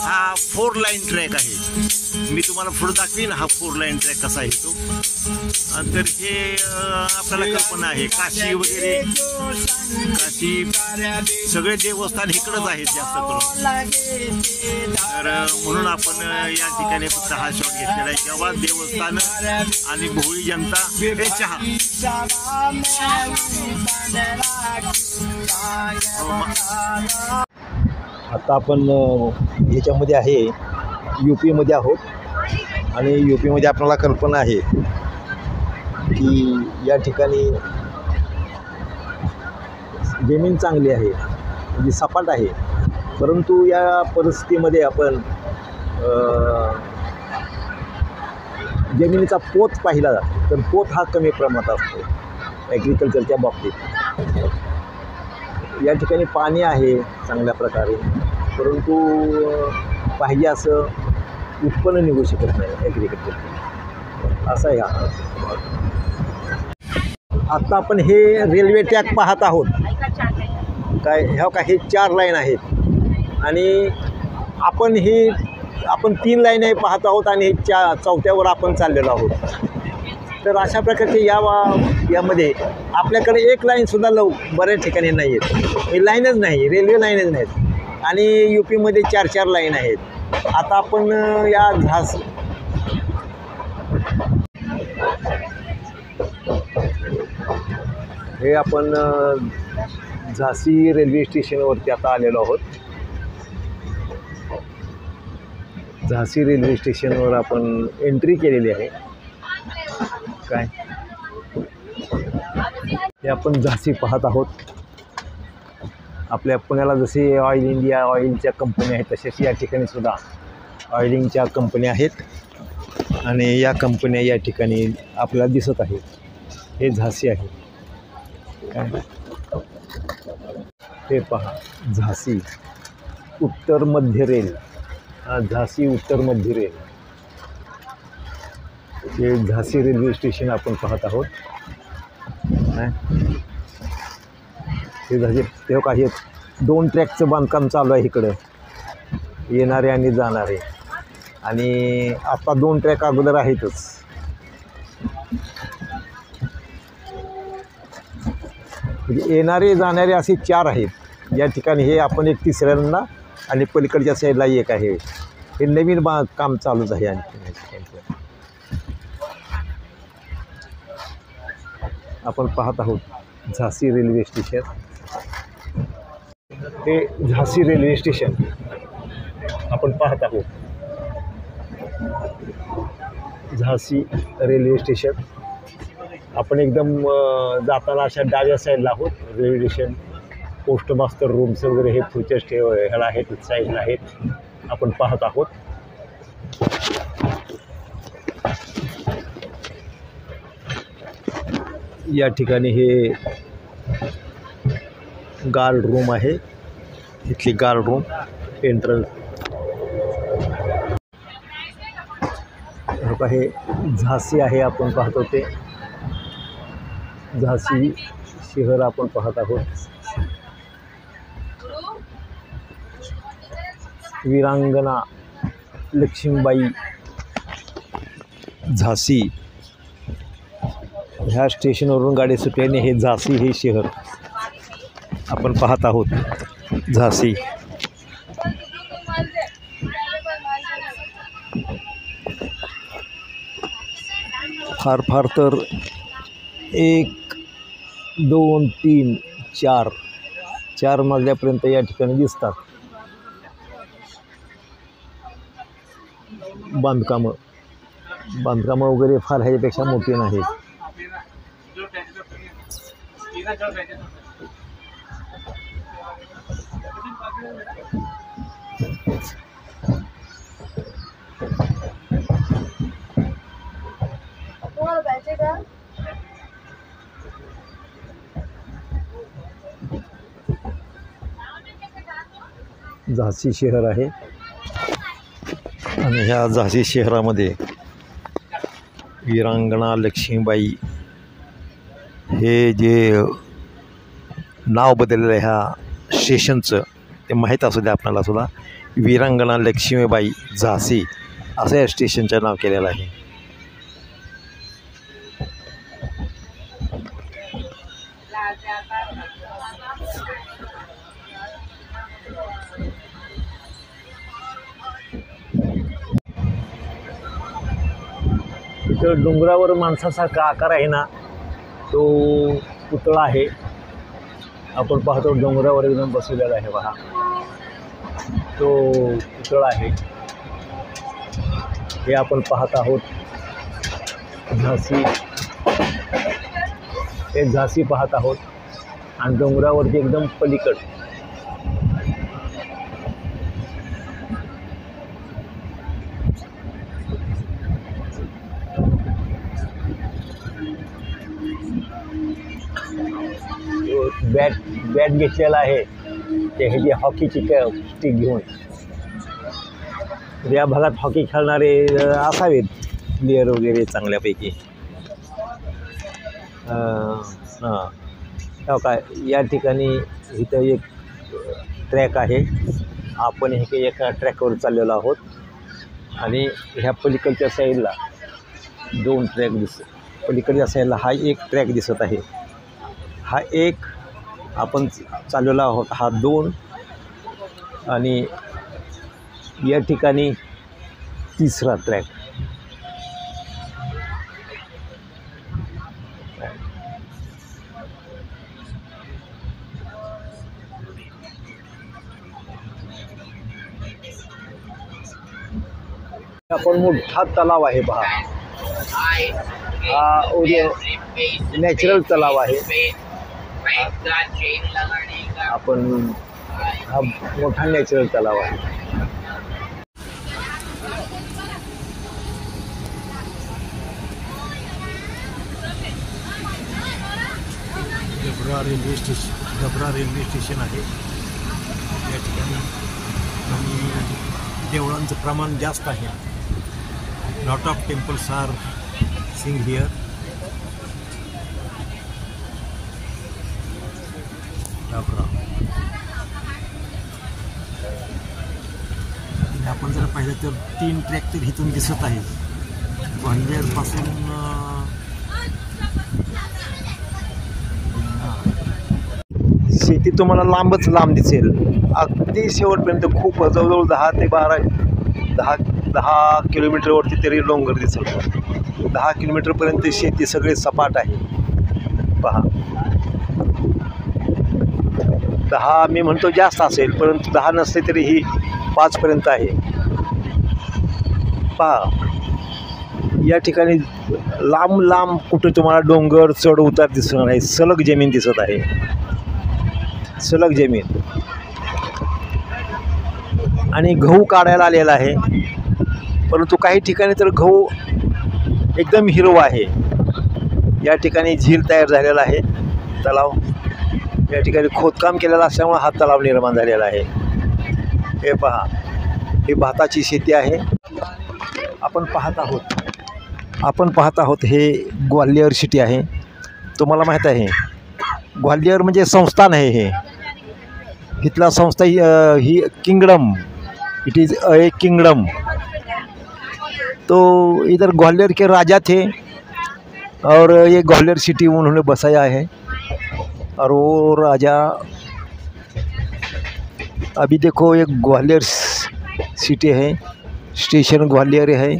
हा 4 लाईन ट्रॅक आहे मी तुम्हाला पुढे दाखवीन हा 4 लाईन ट्रॅक कसा आहे तो तर हे आपल्याला कल्पना आहे काशी वगैरे काशी सगळे देवस्थान इकडंच आहेत जास्त करून तर म्हणून आपण या ठिकाणी फक्त हा शॉट घेतलेला आहे किंवा देवस्थान आणि भोळी जनता हे चहा आता आपण ह्याच्यामध्ये आहे UP मध्ये आहोत आणि UP मध्ये आपल्याला कल्पना आहे की या ठिकाणी जमीन चांगली आहे, म्हणजे सपाट आहे, परंतु या परिस्थितीमध्ये आपण जमिनीचा पोत पाहिला तर पोत हा कमी प्रमाणात असतो ॲग्रिकल्चरच्या बाबतीत. या ठिकाणी पाणी आहे चांगल्या प्रकारे, परंतु पाहिजे असं उत्पन्न निघू शकत नाही ॲग्रिकल्चर, असा आहे हा. आत्ता आपण हे रेल्वे ट्रॅक पाहत आहोत काय, ह्या का हे 4 लाईन आहेत आणि आपण 3 लाईन पाहत आहोत आणि चौथ्यावर आपण चाललेलो आहोत. तर अशा प्रकारचे यामध्ये आपल्याकडे एक लाईनसुद्धा बऱ्याच ठिकाणी नाही आहेत, ही लाईनच नाही, रेल्वे लाईनच नाहीत आणि UPमध्ये 4 लाईन आहेत. आता आपण या हे आपण झाशी रेल्वे स्टेशनवरती आता आलेलो आहोत. झाशी रेल्वे स्टेशनवर आपण एंट्री केलेली आहे काय. हे आपण झाशी पाहत आहोत. आपल्या पुण्याला जसे ऑइल इंडिया ऑइलच्या कंपन्या आहेत तशाच या ठिकाणी सुद्धा ऑइलिंगच्या कंपन्या आहेत आणि या कंपन्या या ठिकाणी आपल्याला दिसत आहेत. हे झाशी आहे काय. हे पहा झाशी उत्तर मध्य रेल, झाशी उत्तर मध्य रेल, हे झाशी रेल्वे स्टेशन आपण पाहत आहोत. हे झाशी ते काही 2 ट्रॅकचं बांधकाम चालू आहे इकडं, येणारे आणि जाणारे, आणि आता 2 ट्रॅक अगोदर आहेतच. म्हणजे येणारे जाणारे असे 4 आहेत या ठिकाणी. हे आपण एक तिसऱ्यांदा आणि पलीकडच्या साईडला एक आहे. हे नवीन काम चालूच आहे. आणि आपण पाहत आहोत झाशी रेल्वे स्टेशन. हे झाशी रेल्वे स्टेशन आपण पाहत आहोत. झाशी रेल्वे स्टेशन आपण एकदम जाताना अशा डाव्या साईडला आहोत. Railway station, post master rooms वगैरे हे फीचर्स ह्याला आहेत, साईडला आहेत, आपण पाहत आहोत. या ठिकाणी हे गार्ड रूम आहे, इथली गार्ड रूम एंट्रन्स. हे झाशी आहे आपण पाहतो, ते झाशी शहर आपण पाहत आहोत. वीरांगना लक्ष्मीबाई झाशी ह्या स्टेशनवरून गाडी सुटल्याने हे झाशी हे शहर आपण पाहत आहोत. झाशी फार तर 1 2 3 4 मजल्यापर्यंत या ठिकाणी दिसतात बांधकामं वगैरे, फार ह्याच्यापेक्षा मोठी नाहीत. झाशी शहर आहे आणि ह्या झाशी शहरामध्ये वीरांगना लक्ष्मीबाई हे जे नाव बदललेलं आहे ह्या स्टेशनचं ते माहीत असू द्या आपल्याला सुद्धा. वीरांगना लक्ष्मीबाई झाशी असं या स्टेशनचं नाव केलेलं आहे. इथं डोंगरावर माणसासारखा आकार आहे ना, तो पुतळा आहे. आपण पाहतो डोंगरावर एकदम बसलेला आहे पहा, तो पुतळा आहे. हे आपण पाहत आहोत झाशी हे झांसी पाहत आहोत आणि डोंगरावरती एकदम पलीकड बॅट घेतलेला आहे ते हे जे हॉकीची स्टिक घेऊन. या भागात हॉकी खेळणारे असावेत प्लेयर वगैरे चांगल्यापैकी. हां काय या ठिकाणी इथं एक ट्रॅक आहे. आपण हे एका ट्रॅकवर चाललेलो आहोत आणि ह्या पलीकडच्या साईडला 2 ट्रॅक पलीकडच्या साईडला हा एक ट्रॅक दिसत आहे. हा एक आपण चाललेलो आहोत, हा 2 आणि या ठिकाणी 3रा ट्रॅक. आपण मोठा तलाव आहे पहा. हा नॅचरल तलाव आहे. आपण हा मोठा नॅचरल तलाव आहे. डबरा रेल्वे स्टेशन आहे या ठिकाणी आणि देवळांचं प्रमाण जास्त आहे. Lot of temples are seeing here. डबरा आपण जर पाहिलं तर 3 ट्रॅक तर इथून दिसत आहे. ग्वाल्हेरपासून शेती तुम्हाला लांबच लांब दिसेल. अगदी शेवटपर्यंत खूप जवळजवळ 10 ते 10 किलोमीटरवरती तरी डोंगर दिसेल. 10 किलोमीटरपर्यंत शेती सगळे सपाट आहे पहा. 10 मी म्हणतो जास्त असेल, परंतु 10 नसते तरी ही 5पर्यंत आहे पहा. या ठिकाणी लांब लांब कुठे तुम्हाला डोंगर चढ उतार दिसणार आहे. सलग जमीन दिसत आहे, सलग जमीन. आणि गहू काढायला आलेला आहे, परंतु काही ठिकाणी तर गहू एकदम हिरवा आहे. या ठिकाणी झील तयार झालेला आहे, तलाव. या ठिकाणी खोदकाम केलेलं असल्यामुळे हा तलाव निर्माण झालेला आहे. हे पहा, ही भाताची शेती आहे. आपण पाहत आहोत हे ग्वाल्हेर सिटी आहे. तुम्हाला माहीत आहे ग्वाल्हेर म्हणजे संस्थान आहे. हे इथला संस्था ही kingdom, it is a kingdom. तो इधर ग्वालियर के राजा थे और ये ग्वालियर सिटी उन्होंने बसाया है. और वो राजा अभी देखो ये ग्वालियर सिटी है, स्टेशन ग्वालियर है.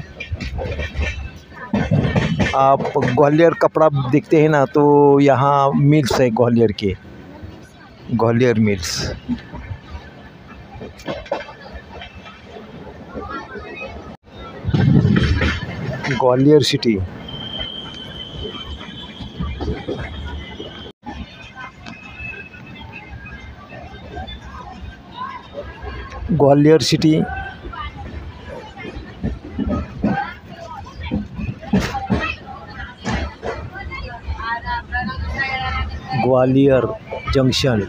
आप ग्वालियर कपड़ा देखते हैं ना, तो यहाँ मिल्स है ग्वालियर के, Gwalior mills. Gwalior city. Gwalior city Gwalior junction,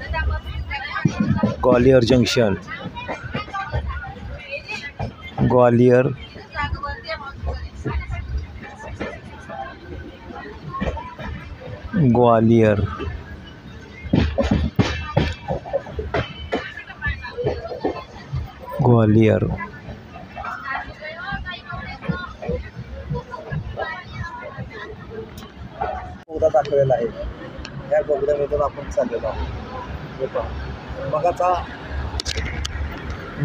Gwalior junction, Gwalior Gwalior Gwalior. बोगदा दाखवलेला आहे. या बोगद्यामधून आपण चाललेलो आहोत.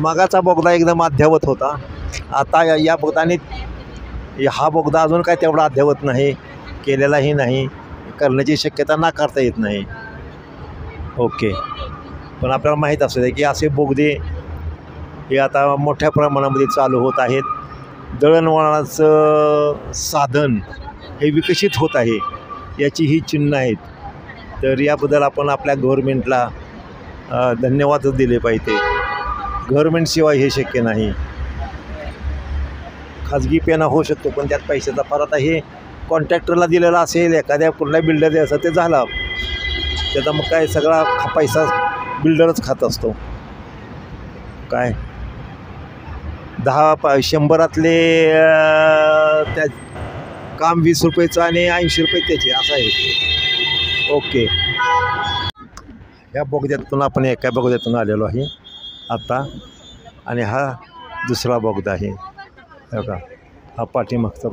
मगाचा बोगदा एकदम अद्ययावत होता. आता या बोगदाने हा बोगदा अजून काय तेवढा अद्ययावत नाही, केलेलाही नाही, करण्याची शक्यता नाकारता येत नाही. ओके. पण आपल्याला माहीत असू दे की असे बोगदे हे आता मोठ्या प्रमाणामध्ये चालू होत आहेत. दळणवळणाचं साधन हे विकसित होत आहे, याची ही चिन्ह आहेत. तर याबद्दल आपण आपल्या गव्हर्मेंटला धन्यवादच दिले पाहिजे. गव्हर्मेंटशिवाय हे शक्य नाही. खाजगीपणा होऊ शकतो पण त्यात पैशाचा फार आता हे कॉन्ट्रॅक्टरला दिलेला असेल, एखाद्या कुठल्या बिल्डर द्यायचा ते झाला त्याचा मग काय सगळा पैसा बिल्डरच खात असतो. काय 100-100 त्या काम 20 रुपयाचं आणि 80 रुपये त्याचे असं आहे. ओके. ह्या बोगद्यातून आपण एका बोगद्यातून आलेलो आहे आता आणि हा दुसरा बोगदा आहे बघा. हा पाठीमागचा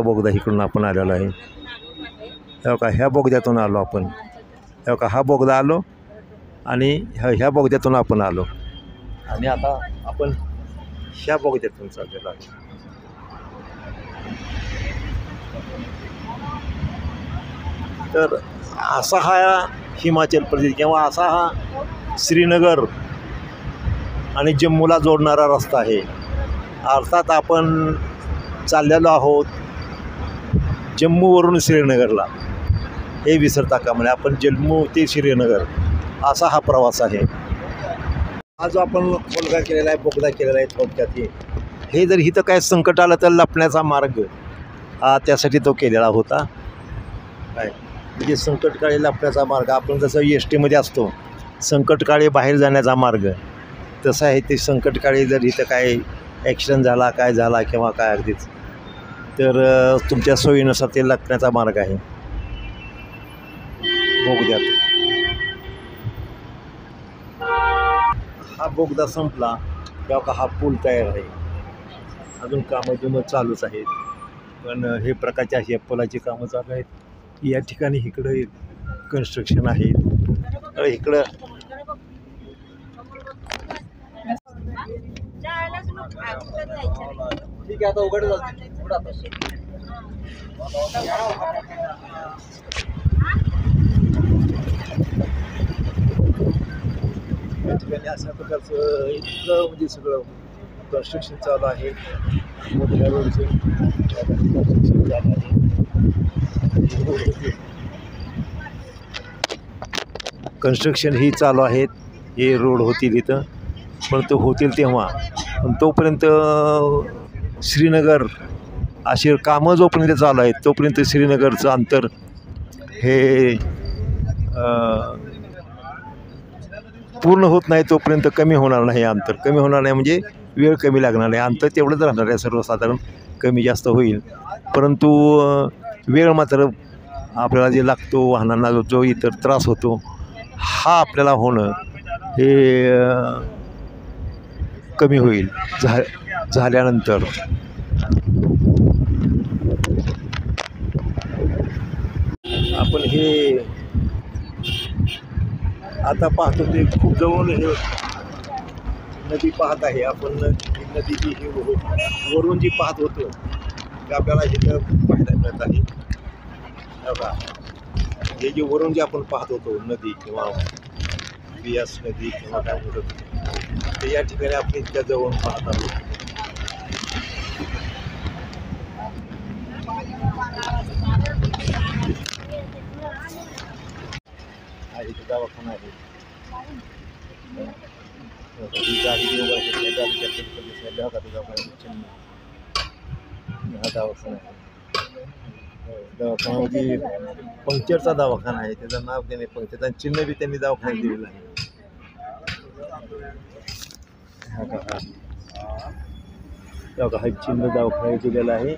बोगदा इकडून आपण आलेलो आहे बघा. ह्या बोगद्यातून आलो आपण बघा. हा बोगदा आलो आणि ह्या बोगद्यातून आपण आलो आणि आता आपण ह्या बोगद्यातून चाललेलो आहे. तर असा हा हिमाचल प्रदेश किंवा असा हा श्रीनगर आणि जम्मूला जोडणारा रस्ता आहे. अर्थात आपण चाललेलो आहोत जम्मूवरून श्रीनगरला, हे विसरता कामा नये. आपण जम्मू ते श्रीनगर असा हा प्रवास आहे. हा जो आपण मुलगा केलेला आहे, बोगदा केलेला आहे, थोडक्यात हे जर इथं काय संकट आलं तर लपण्याचा मार्ग त्यासाठी तो केलेला होता. काय म्हणजे संकटकाळी लपण्याचा मार्ग. आपण जसं एस टीमध्ये असतो संकटकाळी बाहेर जाण्याचा मार्ग, तसं आहे ते संकटकाळी जर इथं काय ॲक्सिडेंट झाला, काय झाला किंवा काय अगदीच तर तुमच्या सोयीनुसार ते लपण्याचा मार्ग आहे बोगद्यात. हा बोगदा संपला तेव्हा हा पूल तयार आहे. अजून कामं चालूच आहेत पण हे प्रकारचे अशी पुलाची कामं चालू आहेत. या ठिकाणी इकडं कन्स्ट्रक्शन आहे. इकडं ठीक आहे आता उघड या ठिकाणी अशा प्रकारचं इतकं म्हणजे सगळं कन्स्ट्रक्शन चालू आहे. मोठ्या रोडचं कन्स्ट्रक्शन चालू आहे. कन्स्ट्रक्शन ही चालू आहेत. हे रोड होतील इथं पण तो होतील तेव्हा, पण तोपर्यंत श्रीनगर अशी कामं जोपर्यंत चालू आहेत तोपर्यंत श्रीनगरचं अंतर हे पूर्ण होत नाही तोपर्यंत कमी होणार नाही. अंतर कमी होणार नाही म्हणजे वेळ कमी लागणार नाही. अंतर तेवढंच राहणार आहे, सर्वसाधारण कमी जास्त होईल परंतु वेळ मात्र आपल्याला जे लागतो, वाहनांना जो इतर त्रास होतो हा आपल्याला होणं हे कमी होईल झाल्यानंतर. आपण हे आता पाहतो ते खूप जवळ हे नदी पाहत आहे. आपण नदीची ही वरून जी पाहत होतो ते आपल्याला इथं पाहायला मिळत आहे बघा. हे जे वरून जे आपण पाहत होतो नदी किंवा बियास नदी किंवा काय म्हणतो ते या ठिकाणी आपण इतक्या जवळून पाहत आहोत. इथे दवाखाना आहे. दवाखाना म्हणजे पंक्चरचा दवाखाना आहे. त्याचं नाव त्याने पंक्चर आणि चिन्ह बी त्यांनी दवाखान्यात दिलेलं आहे. हा चिन्ह दवाखान्यात दिलेला आहे.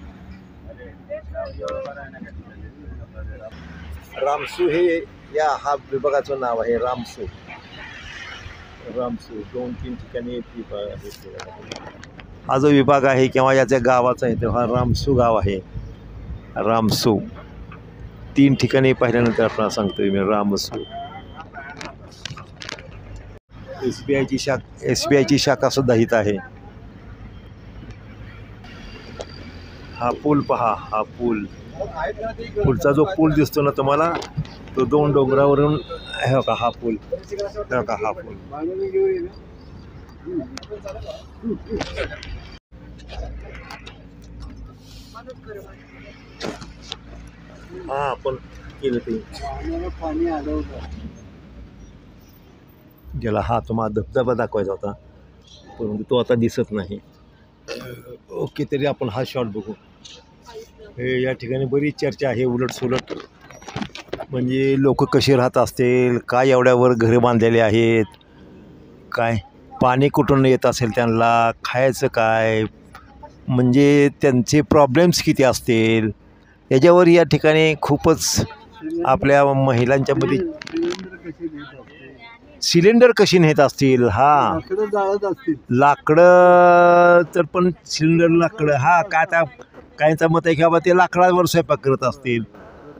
रामसू हे या हा विभागाचं नाव आहे. रामसू 2-3 ठिकाणी हा जो विभाग आहे किंवा याच्या गावाचा आहे तो हा रामसू गाव आहे. रामसू 3 ठिकाणी पाहिल्यानंतर आपल्याला सांगतोय मी रामसू. SBIची शाखा सुद्धा इथं आहे. हा पूल पहा. हा पुलचा जो पूल दिसतो ना तुम्हाला तो 2 डोंगरावरून आहे का हा पूल. का हा पूल हा आपण केलं ते ज्याला हा तुम्हाला धबधबा दाखवायचा होता परंतु तो आता दिसत नाही. ओके, तरी आपण हा शॉट बघू. हे या ठिकाणी बरीच चर्चा आहे उलटसुलट, म्हणजे लोक कशी राहत असतील, काय एवढ्यावर घरे बांधलेले आहेत, काय पाणी कुठून येत असेल, त्यांना खायचं काय, म्हणजे त्यांचे प्रॉब्लेम्स किती असतील, याच्यावर या ठिकाणी खूपच आपल्या महिलांच्यामध्ये सिलेंडर कशी नेत असतील, हा लाकडं तर पण सिलेंडर लाकडं हा काय आता काहींचं मत आहे की बाबा ते लाकडावर स्वयंपाक करत असतील.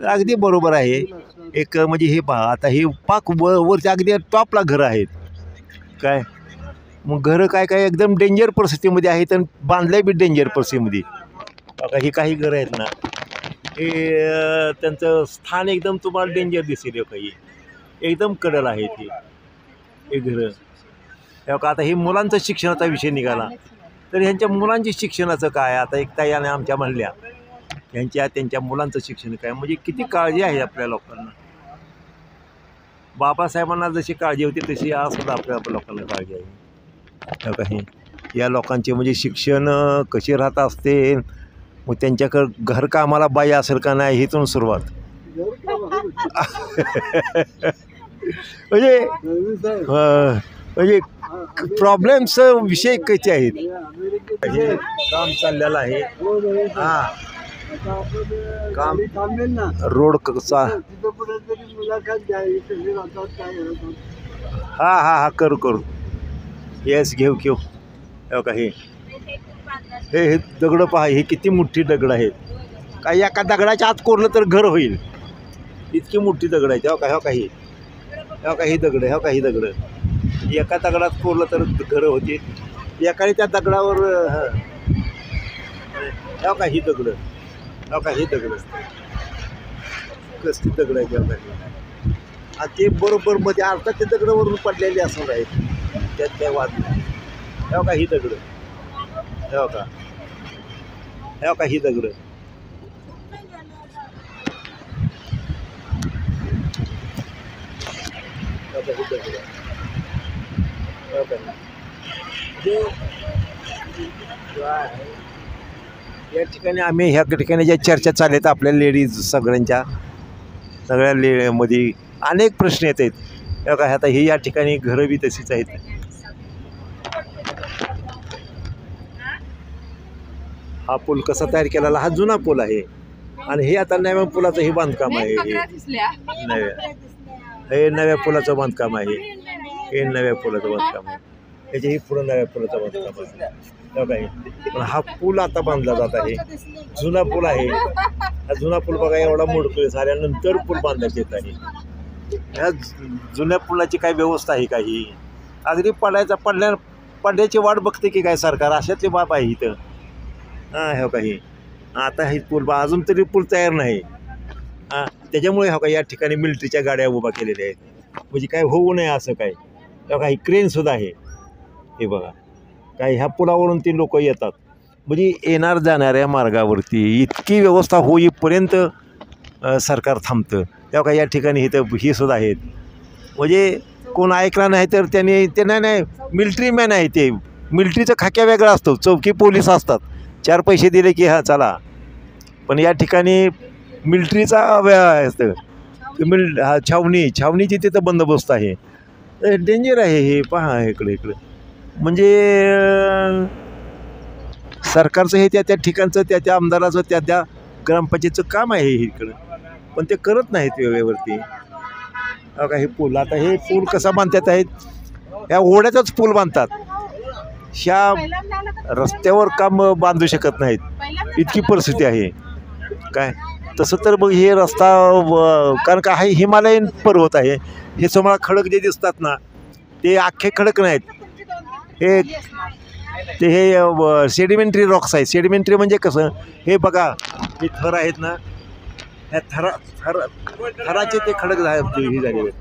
अगदी बरोबर आहे. एक म्हणजे हे पहा आता हे पाक वरच्या अगदी टॉपला घरं आहेत काय, मग घरं काय काय एकदम डेंजर परिस्थितीमध्ये आहेत आणि बांधल्या बी डेंजर परिस्थितीमध्ये. बघा ही काही घरं आहेत ना, हे त्यांचं स्थान एकदम तुम्हाला डेंजर दिसेल. काही एकदम कडल आहे ते हे घरं. तेव्हा आता हे मुलांचं शिक्षणाचा विषय निघाला तर ह्यांच्या मुलांच्या शिक्षणाचं काय, आता एक ताईने आमच्या म्हणल्या त्यांच्या मुलांचं शिक्षण काय, म्हणजे किती काळजी आहे आपल्या लोकांना. बाबासाहेबांना जशी काळजी होती तशी आज सुद्धा आपल्या लोकांना काळजी आहे. तेव्हा काही या लोकांचे म्हणजे शिक्षण कसे राहत असते, मग त्यांच्याकडं घरकामाला बाई असेल का नाही इथून सुरुवात. म्हणजे प्रॉब्लेम्स विषय कसे आहेत. काम चाललेलं आहे, हां काम रोड कसा हा हा हा करू येस घेऊ काही हे दगडं पहा, हे किती मोठी दगड आहेत. काही एका दगडाच्या आत कोरलं तर घर होईल इतकी मोठी दगड आहे. तेव्हा काही दगड आहे, काही दगड एका दगडात कोरलं तर घरं होती. एकाने त्या दगडावर काही दगड कसली दगड आहे तेव्हा काही, आणि ते बरोबर मध्ये अर्थात ते दगडावरून पडलेले असणार आहेत त्यात काय वाद नाही. तेव्हा काही दगड काही दगड या ठिकाणी आम्ही ह्या ठिकाणी ज्या चर्चा चालू आहेत आपल्या लेडीज सगळ्या मध्ये अनेक प्रश्न येत आहेत. काय आता ही या ठिकाणी घरं बी तशीच आहेत. हा पूल कसा तयार केलेला, हा जुना पूल आहे आणि हे आता नव्या पुलाचं हे बांधकाम आहे. हे नव्या पुलाचं बांधकाम आहे. हे नव्या पुलाचं बांधकाम आहे. त्याच्या ही पुढं नव्या पुलाचं बांधकाम आहे. काही पण हा पूल आता बांधला जात आहे. जुना पूल आहे. हा जुना पूल बघा एवढा मोडतोय, झाल्यानंतर पूल बांधण्यात येत आहे. ह्या जुन्या पुलाची काय व्यवस्था आहे काही, अगदी पडण्याची वाट बघते की काय सरकार, अशातली बाब आहे इथं. हां हे काही आता हे पूल अजून तरी पूल तयार नाही. हां त्याच्यामुळे हा काही या ठिकाणी मिलिटरीच्या गाड्या उभा केलेल्या आहेत, म्हणजे काय होऊ नये असं काय. तेव्हा काही क्रेनसुद्धा आहे. हे बघा काय ह्या पुलावरून ती लोक येतात, म्हणजे येणार जाणाऱ्या मार्गावरती इतकी व्यवस्था होईपर्यंत सरकार थांबतं. तेव्हा काही या ठिकाणी इथं ही सुद्धा आहेत, म्हणजे कोण ऐकला नाही तर ते नाही मिलिटरी मॅन आहे. ते मिलिटरीचं खाक्या वेगळा असतो, चौकी पोलीस असतात, 4 पैसे दिले की हा चला. पण या ठिकाणी मिलिटरीचा असतं छावणीची तिथं बंदोबस्त आहे. डेंजर आहे हे पहा इकडे म्हणजे सरकारचं हे त्या ठिकाणचं त्या आमदाराचं त्या ग्रामपंचायतचं काम आहे इकडं, पण ते करत नाहीत वेळेवरती. बघा हे पूल, आता हे पूल कसा बांधतात आहेत, ह्या ओढ्याचाच पूल बांधतात. ह्या रस्त्यावर काम बांधू शकत नाहीत, इतकी परिस्थिती आहे काय. तसं तर मग हे रस्ता कारण का हा हिमालयन पर्वत आहे. हे तुम्हाला खडक जे दिसतात ना ते अख्खे खडक नाहीत, हे सेडिमेंटरी रॉक्स आहेत. सेडिमेंटरी म्हणजे कसं, हे बघा हे थर आहेत ना, ह्या थराचे ते खडक हे झालेले आहेत.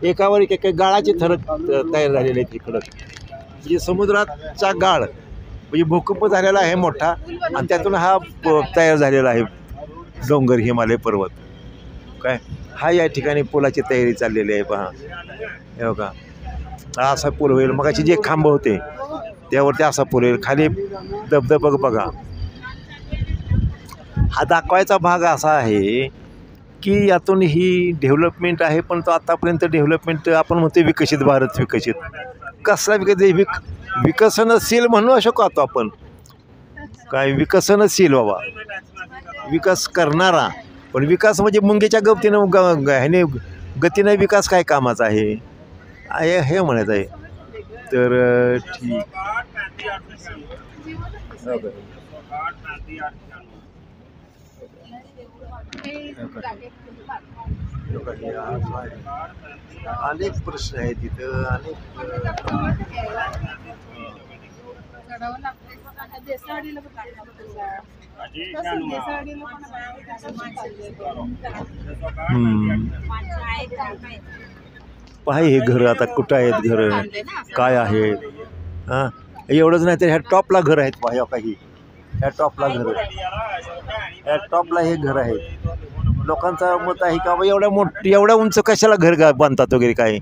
एकावर एक गाळाचे थर तयार झालेले आहेत. हे खडक म्हणजे समुद्राचा गाळ, म्हणजे भूकंप झालेला आहे मोठा आणि त्यातून हा तयार झालेला आहे डोंगर हिमालय पर्वत. काय हा या ठिकाणी पुलाची तयारी चाललेली आहे पहा, हे बघा हा असा पूल होईल. मगाची जे खांब होते त्यावरती असा पूल होईल, खाली धबधबा बघा. हा दाखवायचा भाग असा आहे की यातून ही डेव्हलपमेंट आहे, पण तो आतापर्यंत डेव्हलपमेंट आपण म्हणतो विकसित भारत विकसित. कसला विकसनशील म्हणू शकतो आपण, काय विकसनशील बाबा, विकास करणारा. पण विकास म्हणजे मुंगीच्या गवतीनं ह्याने गतीनं विकास काय कामाचा आहे हे म्हणायचं आहे. तर ठीक अनेक प्रश्न आहेत तिथं, अनेक पहा हे घर आता कुठं आहेत, घर काय आहेत. हां एवढंच नाही तर ह्या टॉपला घर आहेत पहा, काही ह्या टॉपला घर, ह्या टॉपला हे घर आहेत. लोकांचं मत आहे का एवढ्या उंच कशाला घर बांधतात वगैरे काय.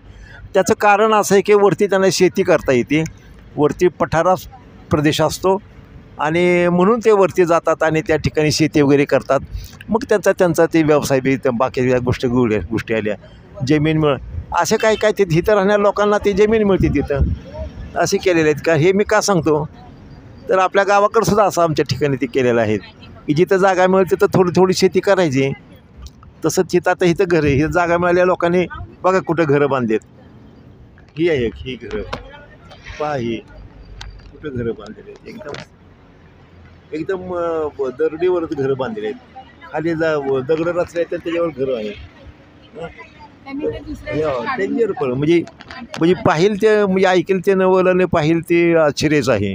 त्याचं कारण असं आहे की वरती त्यांना शेती करता येते, वरती पठारा प्रदेश असतो आणि म्हणून ते वरती जातात आणि त्या ठिकाणी शेती वगैरे करतात. मग त्यांचा ते व्यवसाय बी बाकी गोष्टी आल्या. जमीन असे काय काय ते इथं राहणाऱ्या लोकांना ती जमीन मिळते तिथं, असे केलेले आहेत का. हे मी का सांगतो तर आपल्या गावाकडं सुद्धा असं आमच्या ठिकाणी ते केलेलं आहे की जिथं जागा मिळते तिथं थोडी शेती करायची. तसं तिथं आता इथं घर आहे, ही जागा मिळालेल्या लोकांनी बघा कुठं घरं बांधलेत. ही आहे ही घरं पहा, ही कुठं घरं बांधलेली आहेत, एकदम दरडीवरच घरं बांधलेली आहेत. खाली दगड रचले आहेत त्याच्यावर घरं आहेत. डेंजर पण म्हणजे पाहिल ते म्हणजे ऐकेल ते नवलाने पाहिल ते आश्चर्यच आहे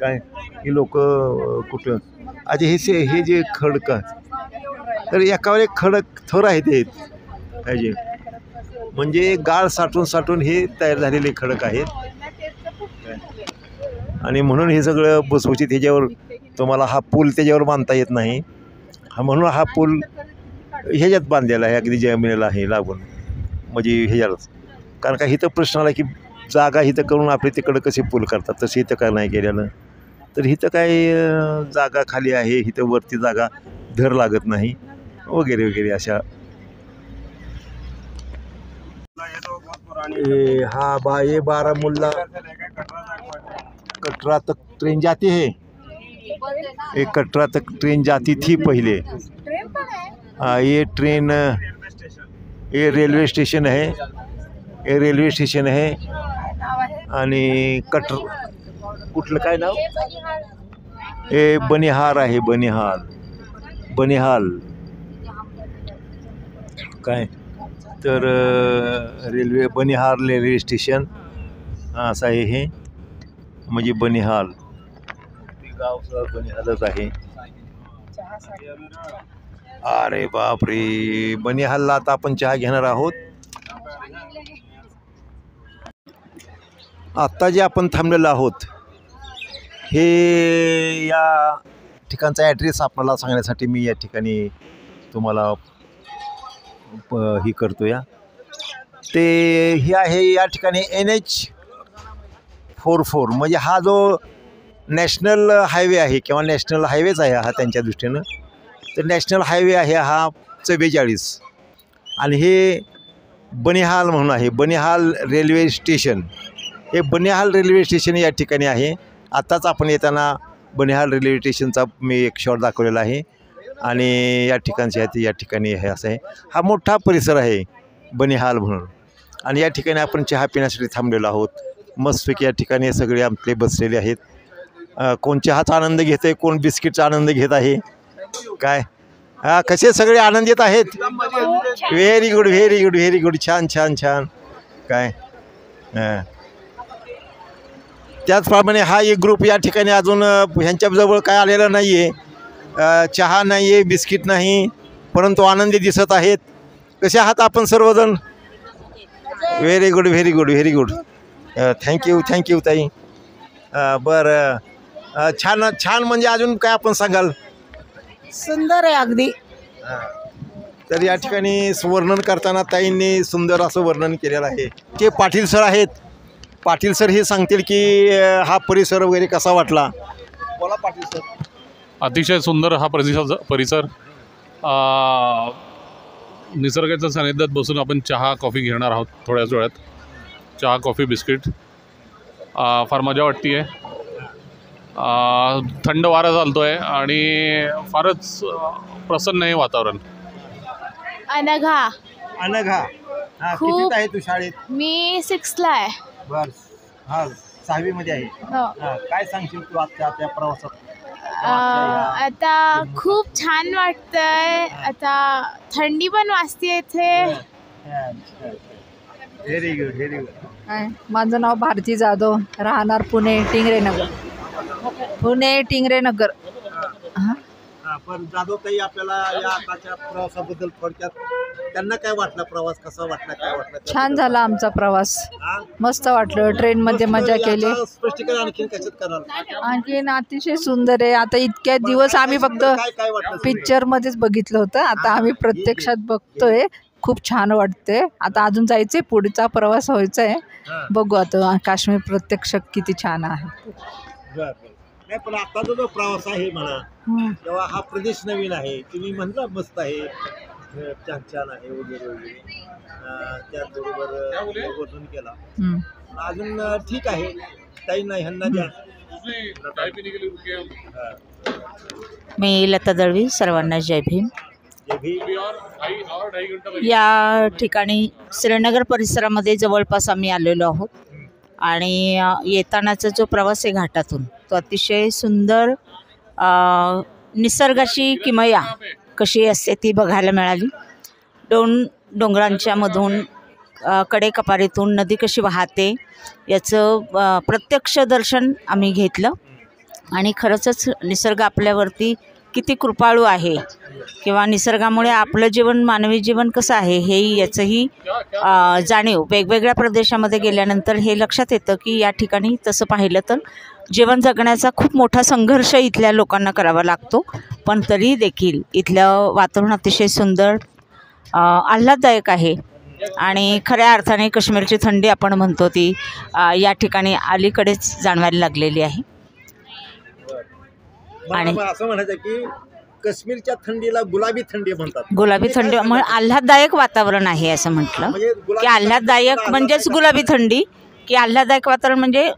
काय. ही लोक कुठं आता हे जे खडका तर एकावर एक खडक थर आहे ते ह्याचे, म्हणजे गाळ साठून हे तयार झालेले खडक आहेत. आणि म्हणून हे सगळं भुसभुशीत ह्याच्यावर तुम्हाला हा पूल त्याच्यावर बांधता येत नाही. म्हणून हा पूल ह्याच्यात बांधलेला आहे, अगदी जमिनीला आहे लागून, म्हणजे ह्याच्यालाच. कारण का इथं प्रश्न आला की जागा इथं करून आपले तिकडं कसे पूल करतात, तसे इथं काय नाही केलेलं. तर इथं काय जागा खाली आहे, इथं वरती जागा धर लागत नाही वगैरे वगैरे अशा. हा ये बारामुल्ला कटरा तक ट्रेन जाती है, एक कटरा तक ट्रेन जाती थी पहले. ये ट्रेन ये रेल्वे स्टेशन है, हे रेल्वे स्टेशन आहे. आणि कुठलं काय नाव हे बनिहाल आहे, बनिहाल काय. तर रेल्वे बनिहाल रेल्वे स्टेशन असं आहे हे, म्हणजे बनिहाल गाव बनिहालच आहे. अरे बापरे, बनिहालला आता आपण चहा घेणार आहोत. आत्ता जे आपण थांबलेलो आहोत हे या ठिकाणचा ॲड्रेस आपल्याला सांगण्यासाठी मी या ठिकाणी तुम्हाला ही करतो या. ते ही आहे या ठिकाणी NH44, म्हणजे हा जो नॅशनल हायवे आहे किंवा नॅशनल हायवेच आहे हा त्यांच्या दृष्टीनं. तर नॅशनल हायवे आहे हा 44 आणि हे बनिहाल म्हणून आहे, बनिहाल रेल्वे स्टेशन. हे बनिहाल रेल्वे स्टेशन या ठिकाणी आहे. आत्ताच आपण येताना बनिहाल रेल्वे स्टेशनचा मी एक शॉट दाखवलेला आहे आणि या ठिकाणचे आहे या ठिकाणी हे असं आहे. हा मोठा परिसर आहे बनिहाल म्हणून. आणि या ठिकाणी आपण चहा पिण्यासाठी थांबलेलो आहोत. मस्तपैकी या ठिकाणी सगळे आपले बसलेले आहेत. कोण चहाचा आनंद घेत आहे, कोण बिस्किटचा आनंद घेत आहे काय. कसे सगळे आनंदित आहेत. Very good very good very good, छान छान छान काय. त्याचप्रमाणे हा एक ग्रुप या ठिकाणी अजून ह्यांच्याजवळ काय आलेला नाही आहे, चहा नाही आहे, बिस्किट नाही, परंतु आनंदी दिसत आहेत. कसे आहात आपण सर्वजण. Very good very good very good, thank you ताई. बरं छान छान, म्हणजे अजून काय आपण सांगाल. सुंदर आहे अगदी. तर या ठिकाणी वर्णन करताना ताईंनी सुंदर असं वर्णन केलेलं आहे. ते पाटील सर आहेत. पाटील सर हे सांगतील की हा परिसर वगैरे कसा वाटला. बोला पाटील सर. अतिशय सुंदर हा परिसर. निसर्गाच्या सानिध्यात बसून आपण चहा कॉफी घेणार आहोत थोड्याच वेळात. चहा कॉफी बिस्किट फार मजा वाटते आहे. थंड वारा चालतो आहे आणि फारच प्रसन्न आहे वातावरण. अनघा. अनघा. कितीत आहे तू शाळेत? मी 6ला आहे. बर. हा 6वी मध्ये आहे. काय सांगशील तू आजच्या त्या प्रवासात? आता खूप छान वाटतंय. आता थंडी पण वाजते इथे. Very good very good. माझं नाव भारती जाधव, राहणार पुणे टिंगरेनगर. पुणे टिंगरेनगर. पण जाधव ताई आपल्याला या आताच्या प्रवासाबद्दल थोडक्यात त्यांना काय वाटलं? प्रवास कसा वाटला? काय वाटलं? छान झाला आमचा प्रवास. मस्त वाटलं. ट्रेनमध्ये मजा केली. स्पष्टीकरण आणखीन कशात करणार? आणखीन अतिशय सुंदर आहे. आता इतक्या दिवस आम्ही फक्त काय वाटलं? पिक्चरमध्येच बघितलं होतं. आता आम्ही प्रत्यक्षात बघतोय. खूप छान वाटते. आता अजून जायचंय. पुढचा प्रवास व्हायचा आहे. बघू आता काश्मीर प्रत्यक्ष किती छान आहे. नाही पण आताचा जो प्रवास आहे म्हणा तेव्हा हा प्रदेश नवीन आहे. तुम्ही म्हणता मस्त आहे, छान छान आहे वगैरे वगैरे. त्याचबरोबर वर्णन केला. अजून ठीक आहे. काही नाही ह्यांना द्या. मी लता दळवी. सर्वांना जय भीम. या ठिकाणी श्रीनगर परिसरामध्ये जवळपास आम्ही आलेलो आहोत आणि येतानाचा जो प्रवास आहे घाटातून तो अतिशय सुंदर. निसर्गाची किमया कशी असते ती बघायला मिळाली. डोंगरांच्या मधून कडेकपारीतून नदी कशी वाहते याचं प्रत्यक्ष दर्शन आम्ही घेतलं आणि खरंच निसर्ग आपल्यावरती किती कृपाळू आहे किंवा निसर्गामुळे आपलं जीवन, मानवी जीवन कसं आहे हे याचंही जाणीव वेगवेगळ्या प्रदेशामध्ये गेल्यानंतर हे लक्षात येतं की या ठिकाणी तसं पाहिलं तर जीवन जगण्याचा खूप मोठा संघर्ष इथल्या लोकांना करावा लागतो. पण तरी देखील इथलं वातावरण अतिशय सुंदर, आल्हाददायक आहे आणि खऱ्या अर्थाने काश्मीरची थंडी आपण म्हणतो ती या ठिकाणी अलीकडेच जाणवायला लागलेली आहे. आणि असं म्हणायचं की काश्मीरच्या थंडीला गुलाबी थंडी म्हणतात. गुलाबी थंडी म्हणजे आल्हाददायक वातावरण आहे असं म्हटलं की आल्हाददायक म्हणजेच गुलाबी थंडी. की आल्हाददायक वातावरण म्हणजे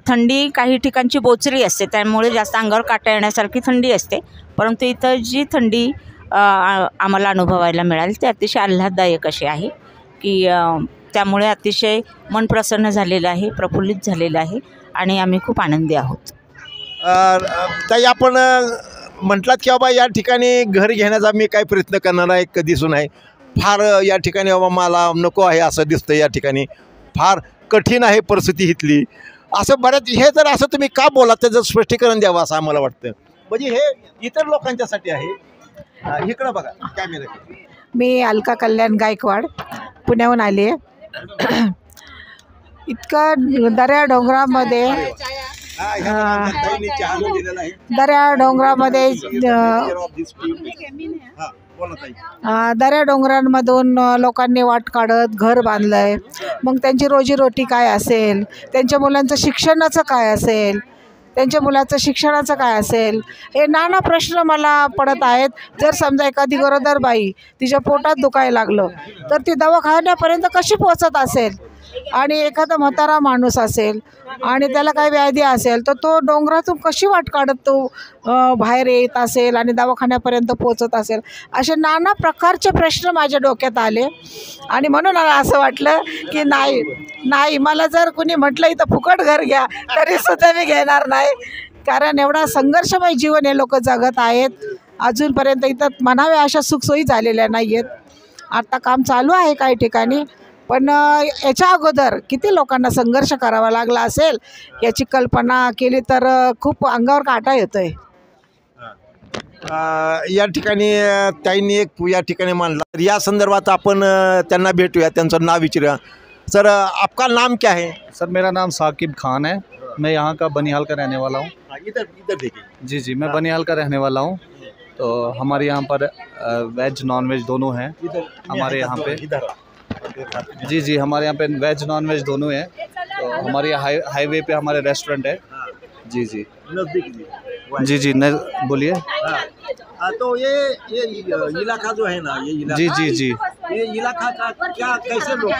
थंडी काही ठिकाणची बोचरी असते त्यामुळे जास्त अंगावर काटा येण्यासारखी थंडी असते. परंतु इथं जी थंडी आम्हाला अनुभवायला मिळाली ती अतिशय आल्हाददायक अशी आहे की त्यामुळे अतिशय मन प्रसन्न झालेलं आहे, प्रफुल्लित झालेलं आहे आणि आम्ही खूप आनंदी आहोत. ताई आपण म्हटलात की बाबा या ठिकाणी घर घेण्याचा मी काय प्रयत्न करणार आहे कधीसून आहे. फार या ठिकाणी बाबा मला नको आहे असं दिसतं. या ठिकाणी फार कठीण आहे परिस्थिती इथली असं बऱ्याच. हे जर असं तुम्ही का बोला त्याचं स्पष्टीकरण द्यावं असं आम्हाला वाटतं. म्हणजे हे इतर लोकांच्यासाठी आहे. इकडं बघा कॅमेरा. मी अलका कल्याण गायकवाड पुण्याहून आली आहे. इतकं दऱ्या डोंगरामध्ये दऱ्या डोंगरांमधून लोकांनी वाट काढत घर बांधलंय. मग त्यांची रोजीरोटी काय असेल, त्यांच्या मुलांचं शिक्षणाचं काय असेल, त्यांच्या मुलाचं शिक्षणाचं काय असेल, हे नाना प्रश्न मला पडत आहेत. जर समजा एखादी गरोदर बाई तिच्या पोटात दुखायला लागलं तर ती दवाखान्यापर्यंत कशी पोहोचत असेल. आणि एखादा म्हातारा माणूस असेल आणि त्याला काही व्याधी असेल तर तो डोंगरातून कशी वाट काढत तो बाहेर येत असेल आणि दवाखान्यापर्यंत पोहोचत असेल. असे नाना प्रकारचे प्रश्न माझ्या डोक्यात आले आणि म्हणून मला असं वाटलं की नाही मला जर कुणी म्हटलं इथं फुकट घर घ्या तरीसुद्धा मी घेणार नाही. कारण एवढा संघर्षमय जीवन हे लोक जगत आहेत. अजूनपर्यंत इथं म्हणावे अशा सुखसोयी झालेल्या नाही आहेत. आता काम चालू आहे काही ठिकाणी पण याच्या अगोदर किती लोकांना संघर्ष करावा लागला असेल याची कल्पना केली तर खूप अंगावर काटा येतोय. या ठिकाणी ताईंनी एक या ठिकाणी मांडला. या संदर्भात आपण त्यांना भेटूया, त्यांचं नाव विचारूया. सर आपका नाम क्या है? सर मेरा नाम साकिब खान है. मैं यहाँ का बनिहाल का रहने वाला हूँ. इधर देखिए. जी मैं बनिहाल का रहने वाला हूँ. तो हमारे यहाँ पर वेज नॉन वेज दोनों हैं हमारे यहाँ पे। जी जी, हमारे यहाँ पे वेज नॉन वेज दोनों हैं। तो हमारे यहाँ हाईवे पे हमारे रेस्टोरेंट है। जी जी जी जी, बोलिए। तो ये इलाका जो है ना, ये इलाका, जी जी जी, ये इलाका का क्या, कैसे लोग?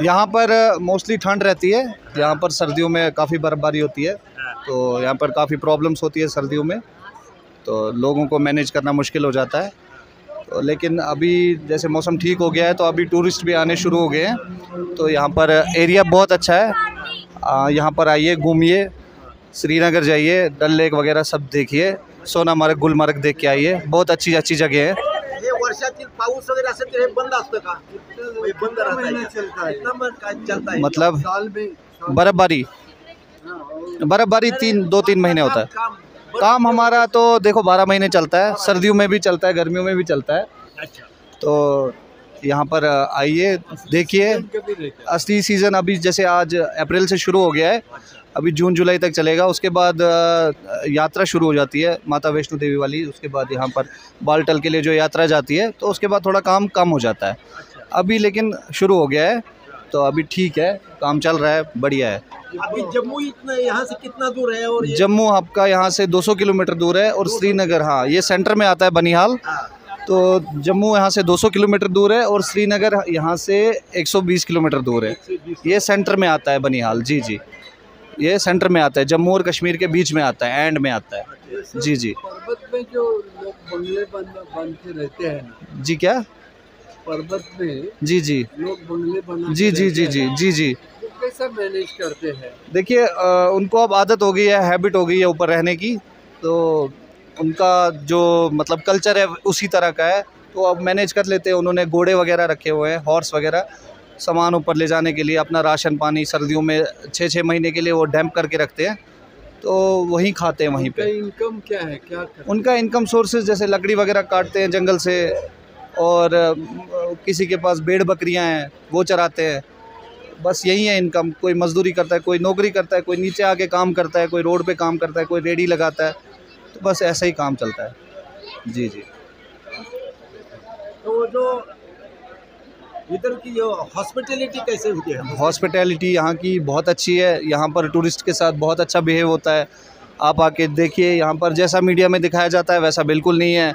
यहाँ पर मोस्टली ठंड रहती है। यहाँ पर सर्दियों में काफ़ी बर्फबारी होती है, तो यहाँ पर काफ़ी प्रॉब्लम्स होती है सर्दियों में, तो लोगों को मैनेज करना मुश्किल हो जाता है। तो लेकिन अभी जैसे मौसम ठीक हो गया है, तो अभी टूरिस्ट भी आने शुरू हो गए हैं। तो यहाँ पर एरिया बहुत अच्छा है। यहाँ पर आइए, घूमिए, श्रीनगर जाइए, डल लेक वगैरह सब देखिए, सोनामार्ग, गुलमर्ग देख के आइए। बहुत अच्छी अच्छी जगह है। हे वर्षातील पाऊस वगैरे असेल तर हे बंद असतं का? हे बंद चलता है मतलब बर्फबारी 2-3 महीने होता है। काम हमारा तो देखो 12 महीने चलता है, सर्दियों में भी चलता है, गर्मियों में भी चलता है। तो यहाँ पर आइए, देखिए। असली सीज़न अभी जैसे आज अप्रैल से शुरू हो गया है, अभी जून जुलाई तक चलेगा। उसके बाद यात्रा शुरू हो जाती है माता वैष्णो देवी वाली। उसके बाद यहाँ पर बालटल के लिए जो यात्रा जाती है, तो उसके बाद थोड़ा काम कम हो जाता है। अभी लेकिन शुरू हो गया है, तो अभी ठीक है, काम चल रहा है, बढ़िया है। अभी जम्मू इतना यहाँ से कितना दूर है? और जम्मू आपका यहाँ से 200 किलोमीटर दूर है, और श्रीनगर, हाँ, ये सेंटर में आता है बनिहाल। तो जम्मू यहाँ से 200 किलोमीटर दूर है, और श्रीनगर यहाँ से 120 किलोमीटर दूर है। ये सेंटर में आता है बनिहाल। जी जी, ये सेंटर में आता है, जम्मू और कश्मीर के बीच में आता है, एंड में आता है। जी जी। पर्वत में जो लोग बंगले बन के रहते हैं ना, जी क्या? पर्वत में जी जी, लोग बंगले बना जी जी जी जी जी जी, वो कैसा मैनेज करते हैं? देखिए, उनको अब आदत हो गई है, हैबिट हो गई है ऊपर रहने की। तो उनका जो मतलब कल्चर है उसी तरह का है, तो अब मैनेज कर लेते हैं। उन्होंने घोड़े वगैरह रखे हुए हैं, हॉर्स वगैरह, सामान ऊपर ले जाने के लिए। अपना राशन पानी सर्दियों में 6-6 महीने के लिए वो डैम्प करके रखते हैं, तो वहीं खाते हैं वहीं पे। इनकम क्या है, क्या करते हैं? उनका इनकम सोर्सेज जैसे लकड़ी वगैरह काटते हैं जंगल से, और किसी के पास भेड़ बकरियां हैं, वो चराते हैं। बस यही है इनकम। कोई मजदूरी करता है, कोई नौकरी करता है, कोई नीचे आके काम करता है, कोई रोड पे काम करता है, कोई रेडी लगाता है। तो बस ऐसा ही काम चलता है। जी जी। तो जो इधर की जो हॉस्पिटैलिटी कैसे होती है? हॉस्पिटैलिटी यहाँ की बहुत अच्छी है। यहाँ पर टूरिस्ट के साथ बहुत अच्छा बिहेव होता है। आप आके देखिए, यहाँ पर जैसा मीडिया में दिखाया जाता है वैसा बिल्कुल नहीं है।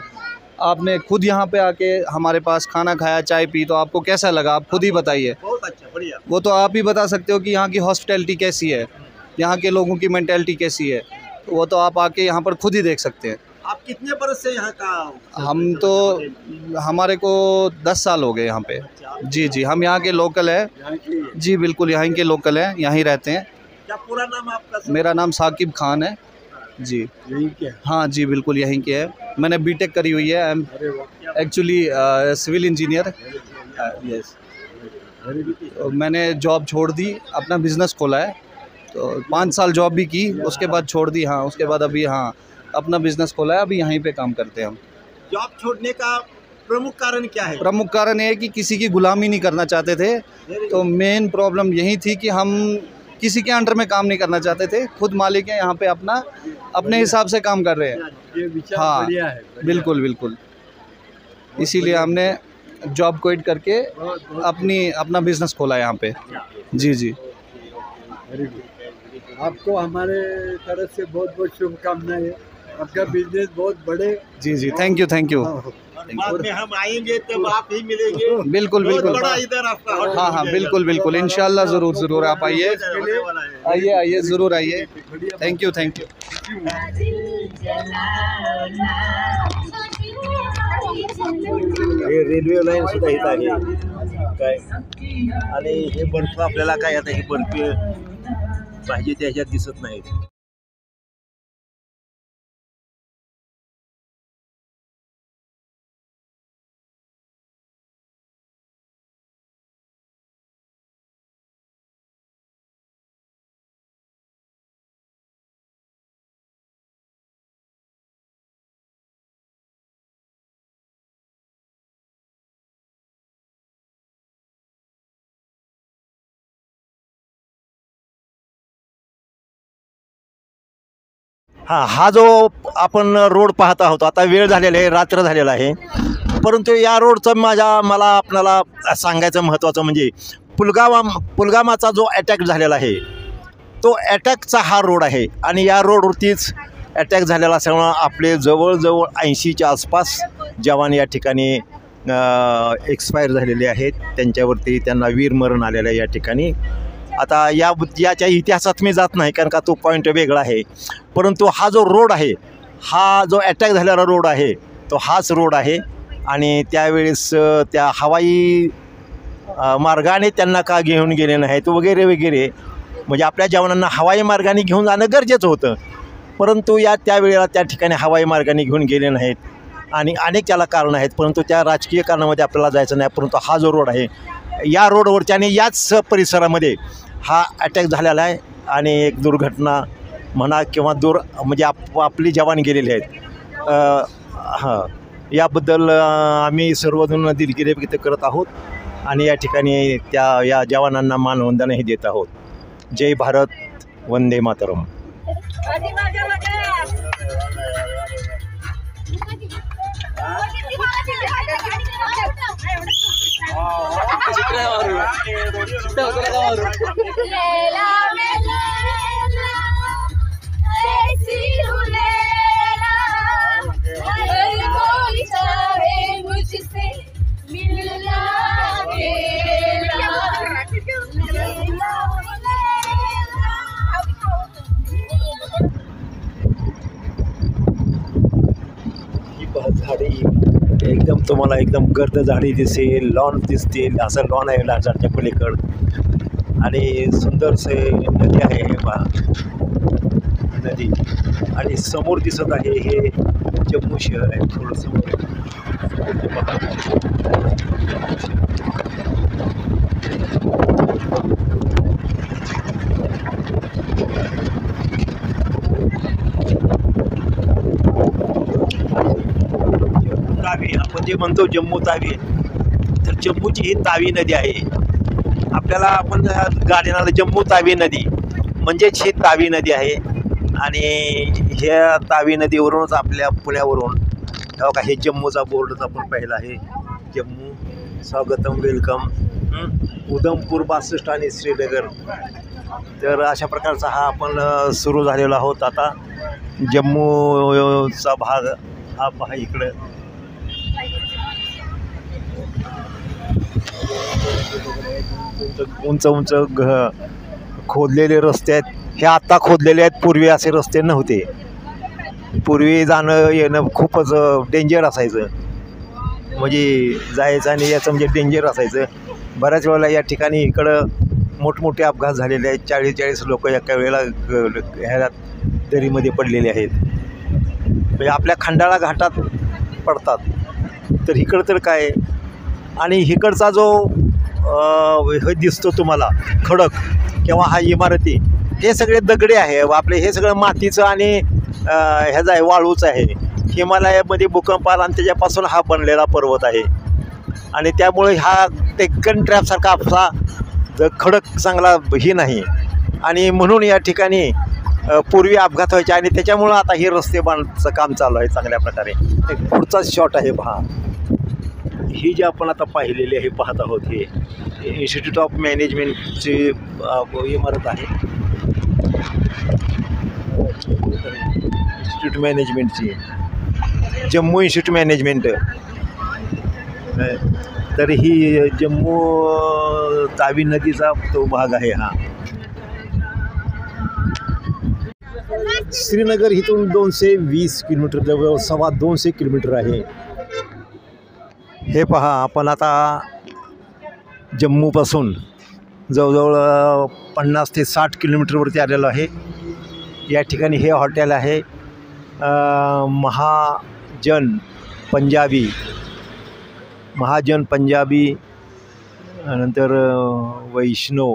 आपने खुद यहाँ पे आके हमारे पास खाना खाया, चाय पी, तो आपको कैसा लगा आप खुद ही बताइए। बहुत अच्छा, बढ़िया। वो तो आप ही बता सकते हो कि यहाँ की हॉस्पिटैलिटी कैसी है, यहाँ के लोगों की मेंटालिटी कैसी है। तो वो तो आप आके यहाँ पर खुद ही देख सकते हैं। आप कितने बरस से यहाँ का? हम तो, हमारे को 10 साल हो गए यहाँ पे। जी जी, हम यहाँ के लोकल है। जी बिल्कुल, यहाँ के लोकल हैं, यहाँ ही रहते हैं। क्या पूरा नाम आपका? मेरा नाम साकिब खान है। जी, यही क्या? हाँ जी, बिल्कुल यहीं के है। मैंने बीटेक करी हुई है। I am actually civil engineer. Yes. तो मैंने जॉब छोड़ दी, अपना बिज़नेस खोला है। तो 5 साल जॉब भी की, उसके बाद छोड़ दी। हाँ, उसके बाद अभी हाँ अपना बिज़नेस खोला है, अभी यहीं पे काम करते हैं हम। जॉब छोड़ने का प्रमुख कारण क्या है? प्रमुख कारण ये है कि किसी की गुलामी नहीं करना चाहते थे। तो मेन प्रॉब्लम यही थी कि हम किसी के अंडर में काम नहीं करना चाहते थे। खुद मालिक हैं, यहाँ पे अपने हिसाब से काम कर रहे हैं। ये विचार हाँ, बढ़िया है। बिल्कुल बिल्कुल। इसीलिए हमने जॉब क्विट करके अपना बिजनेस खोला है यहाँ पे। जी जी। आपको हमारे तरफ से बहुत बहुत शुभकामनाएं। आपका बिजनेस बहुत बड़े। जी जी, थैंक यू थैंक यू। बाद में हम आएंगे तब आप ही मिलेंगे। बिल्कुल बहुत बिल्कुल। बड़ा इधर आपका होटल हाँ हाँ, मिलेगा। बिल्कुल बिल्कुल, इंशाल्लाह ज़रूर ज़रूर आप आइए। आइए आइए, ज़रूर आइए। Thank you thank you. हे रेल्वे लाईन सुद्धा इथं आहे काय, आणि हे बर्फ आपल्याला काय, आता हे बर्फ पाहिजे त्याच्यात दिसत नाही। हा जो आपण रोड पाहत आहोत, आता वेळ झालेला आहे, रात्र झालेला आहे, परंतु या रोडचं मला आपल्याला सांगायचं महत्त्वाचं म्हणजे पुलगामाचा जो अटॅक झालेला आहे तो अटॅकचा हा रोड आहे आणि या रोडवरतीच अटॅक झालेला असल्यामुळं आपले जवळजवळ 80च्या आसपास जवान या ठिकाणी एक्सपायर झालेले आहेत, त्यांना वीरमरण आलेलं आहे या ठिकाणी. आता याच्या इतिहासात मी जात नाही कारण का तो पॉईंट वेगळा आहे, परंतु हा जो रोड आहे, हा जो अटॅक झालेला रोड आहे तो हाच रोड आहे. आणि त्यावेळेस त्या हवाई मार्गाने त्यांना का घेऊन गेले नाहीत वगैरे वगैरे, म्हणजे आपल्या जवानांना हवाई मार्गाने घेऊन जाणं गरजेचं होतं, परंतु त्यावेळेला त्या ठिकाणी हवाई मार्गाने घेऊन गेले नाहीत आणि अनेक त्याला कारणं आहेत, परंतु त्या राजकीय कारणामध्ये आपल्याला जायचं नाही. परंतु हा जो रोड आहे या रोडवरच्या आणि याच परिसरामध्ये हा अटॅक झालेला आहे आणि एक दुर्घटना म्हणा किंवा म्हणजे आपली जवान गेलेले आहेत. हां, याबद्दल आम्ही सर्वजण दिलगिरी व्यक्त करत आहोत आणि या ठिकाणी या जवानांना मानवंदनाही देत आहोत. जय भारत, वंदे मातरम. झाडी एकदम तुम्हाला एकदम गर्द झाडी दिसेल, लॉन दिसतील, असं लॉन आहे लालसारच्या पलीकडं आणि सुंदरसे नदी आहे नदी आणि समोर दिसत आहे हे जम्मू शहर आहे. थोडं समोर तावी, आपण जे म्हणतो जम्मू तावी, तर जम्मूची ही तावी नदी आहे. आपल्याला आपण गाडीला जम्मू तावी नदी म्हणजेच ही तावी नदी आहे आणि ह्या तावी नदीवरूनच आपल्या पुण्यावरून बघा हे जम्मूचा बोर्डच आपण पाहिला आहे. जम्मू, स्वागतम, वेलकम, उधमपूर 62 आणि श्रीनगर. तर अशा प्रकारचा हा आपण सुरू झालेला आहोत. आता जम्मूचा भाग हा पहा इकडं उंच उंच खोदलेले रस्ते आहेत. हे आत्ता खोदलेले आहेत, पूर्वी असे रस्ते नव्हते. पूर्वी जाणं येणं खूपच डेंजर असायचं, म्हणजे जायचं आणि याचं म्हणजे डेंजर असायचं. बऱ्याच वेळेला या ठिकाणी इकडं मोठमोठे अपघात झालेले आहेत. 40 लोक एका वेळेला ह्या दरीमध्ये पडलेले आहेत, म्हणजे आपल्या खंडाळा घाटात पडतात. तर इकडं तर काय, आणि इकडचा जो हे दिसतो तुम्हाला खडक किंवा हा इमारती, हे सगळे दगडे आहे आपले, हे सगळं मातीचं आणि ह्याचं आहे, वाळूचं आहे. हिमालयामध्ये भूकंप आला आणि त्याच्यापासून हा बनलेला पर्वत आहे आणि त्यामुळे हा डेक्कन ट्रॅपसारखा आपला खडक चांगला ही नाही आणि म्हणून या ठिकाणी पूर्वी अपघात व्हायचे आणि त्याच्यामुळं आता हे रस्ते बांधचं काम चालू आहे चांगल्या प्रकारे. एक पुढचा शॉट आहे पहा, ही जी आपण आता पाहिलेली आहे पाहत आहोत, हे इन्स्टिट्यूट ऑफ मॅनेजमेंटची इमारत आहे. इन्स्टिट्यूट मॅनेजमेंटची, जम्मू इन्स्टिट्यूट मॅनेजमेंट. तर ही जम्मू तावी नदीचा तो भाग आहे हा. श्रीनगर इथून 220 किलोमीटर, जवळ 2.25 किलोमीटर आहे. हे पहा, आपण आता जम्मूपासून जवळजवळ 50 ते 60 किलोमीटरवरती आलेलो आहे. या ठिकाणी हे हॉटेल आहे महाजन पंजाबी, नंतर वैष्णव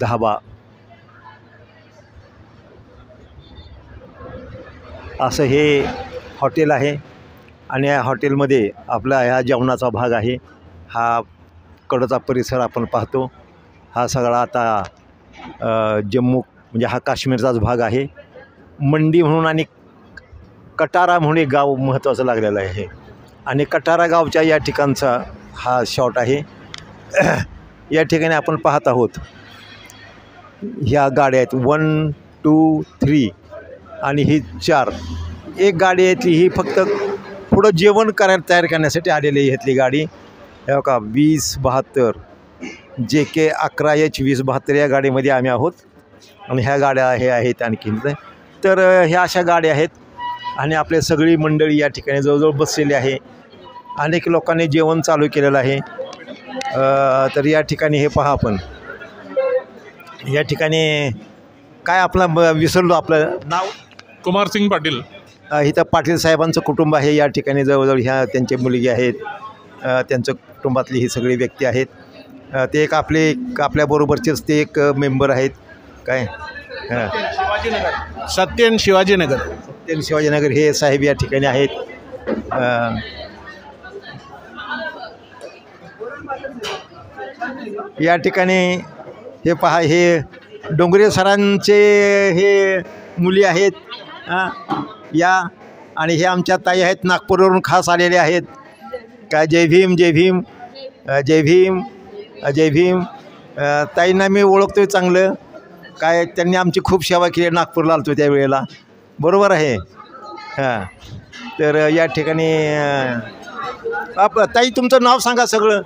धाबा असं हे हॉटेल आहे. आणि या हॉटेलमध्ये आपला ह्या जेवणाचा भाग आहे. हा कडचा परिसर आपण पाहतो. हा सगळा आता जम्मू म्हणजे हा काश्मीरचाच भाग आहे मंडी म्हणून आणि कटारा म्हणून एक गाव महत्त्वाचं लागलेलं आहे आणि कटारा गावच्या या ठिकाणचा हा शॉट आहे. या ठिकाणी आपण पाहत आहोत ह्या गाड्या आहेत 1, 2, 3 आणि ही 4. एक गाडी आहे ती ही फक्त पुढं जेवण तयार करण्यासाठी आलेली आहे ह्यातली गाडी. हे बघा 2072 JK 11H2072 या गाडीमध्ये आम्ही आहोत आणि ह्या गाड्या हे आहेत आणखीन. तर ह्या अशा गाड्या आहेत आणि आपले सगळी मंडळी या ठिकाणी जवळजवळ बसलेली आहे. अनेक लोकांनी जेवण चालू केलेलं आहे. तर या ठिकाणी हे पहा आपण या ठिकाणी काय आपला विसरलो आपलं नाव कुमार सिंग पाटील. इथं पाटील साहेबांचं कुटुंब आहे या ठिकाणी. जवळजवळ ह्या त्यांचे मुलगी आहेत, त्यांचं कुटुंबातली ही सगळी व्यक्ती आहेत. ते एक आपल्याबरोबरचेच ते एक मेंबर आहेत. काय सत्यन शिवाजीनगर हे साहेब या ठिकाणी आहेत. या ठिकाणी हे पहा हे डोंगरे सरांचे हे मुली आहेत या आणि हे आमच्या ताई आहेत नागपूरवरून खास आलेले आहेत. काय जय भीम जय भीम जय भीम जय भीम. ताईंना मी ओळखतोय चांगलं. काय त्यांनी आमची खूप सेवा केली. नागपूरला आलतो त्यावेळेला. बरोबर आहे. हां तर या ठिकाणी ताई तुमचं नाव सांगा सगळं.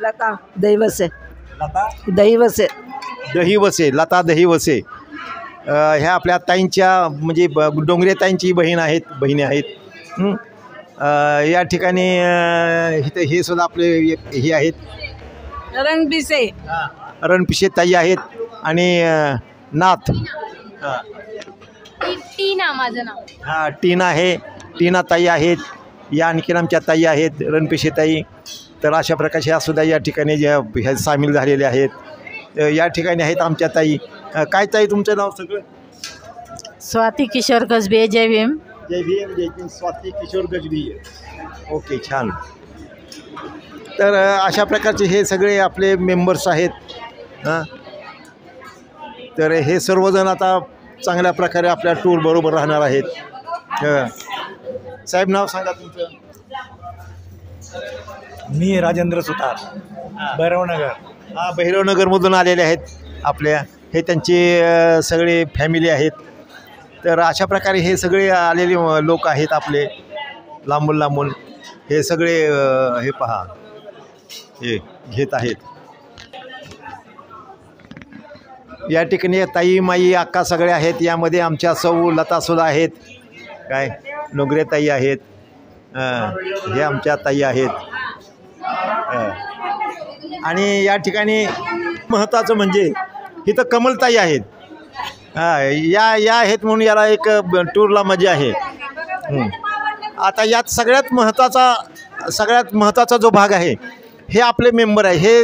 लता दैवसे. लता दैवसे. दहिवसे. लता दहिवसे. ह्या आपल्या ताईंच्या म्हणजे डोंगरे ताईंची बहिणी आहेत. या ठिकाणी इथं हे सुद्धा आपले हे आहेत रणपिसे ताई आहेत आणि नाथ. टीना माझं नाव. हां टीना आहे. टीना ताई आहेत. या आणखीन आमच्या ताई आहेत रणपिसे ताई. तर अशा प्रकारचे ह्या सुद्धा या ठिकाणी ह्या सामील झालेले आहेत. या ठिकाणी आहेत आमच्या ताई. काय ताई तुमचं नाव सगळं. स्वाती किशोर कसबे. जय भीम. जय भीम जय भीम. स्वाती किशोर गजबी. ओके छान. तर अशा प्रकारचे हे सगळे आपले मेंबर्स आहेत. तर हे सर्वजण आता चांगल्या प्रकारे आपल्या टूर बरोबर राहणार आहेत. साहेब नाव सांगा तुमचं. मी राजेंद्र सुतार भैरवनगर. भैरवनगरमधून आलेले आहेत आपल्या. हे त्यांची सगळे फॅमिली आहेत. तर अशा प्रकारे हे सगळे आलेले लोक आहेत आपले लांबून हे सगळे हे पहा हे घेत आहेत. या ठिकाणी ताई माई अक्का सगळे आहेत. यामध्ये आमच्या सौ लतासुद्धा आहेत. काय नोगरे ताई आहेत. हे आमच्या ताई आहेत. आणि या ठिकाणी महत्त्वाचं म्हणजे इथं कमलताई आहेत. या आहेत म्हणून याला एक टूरला मजा आहे. आता यात सगळ्यात महत्त्वाचा जो भाग आहे हे आपले मेंबर आहे. हे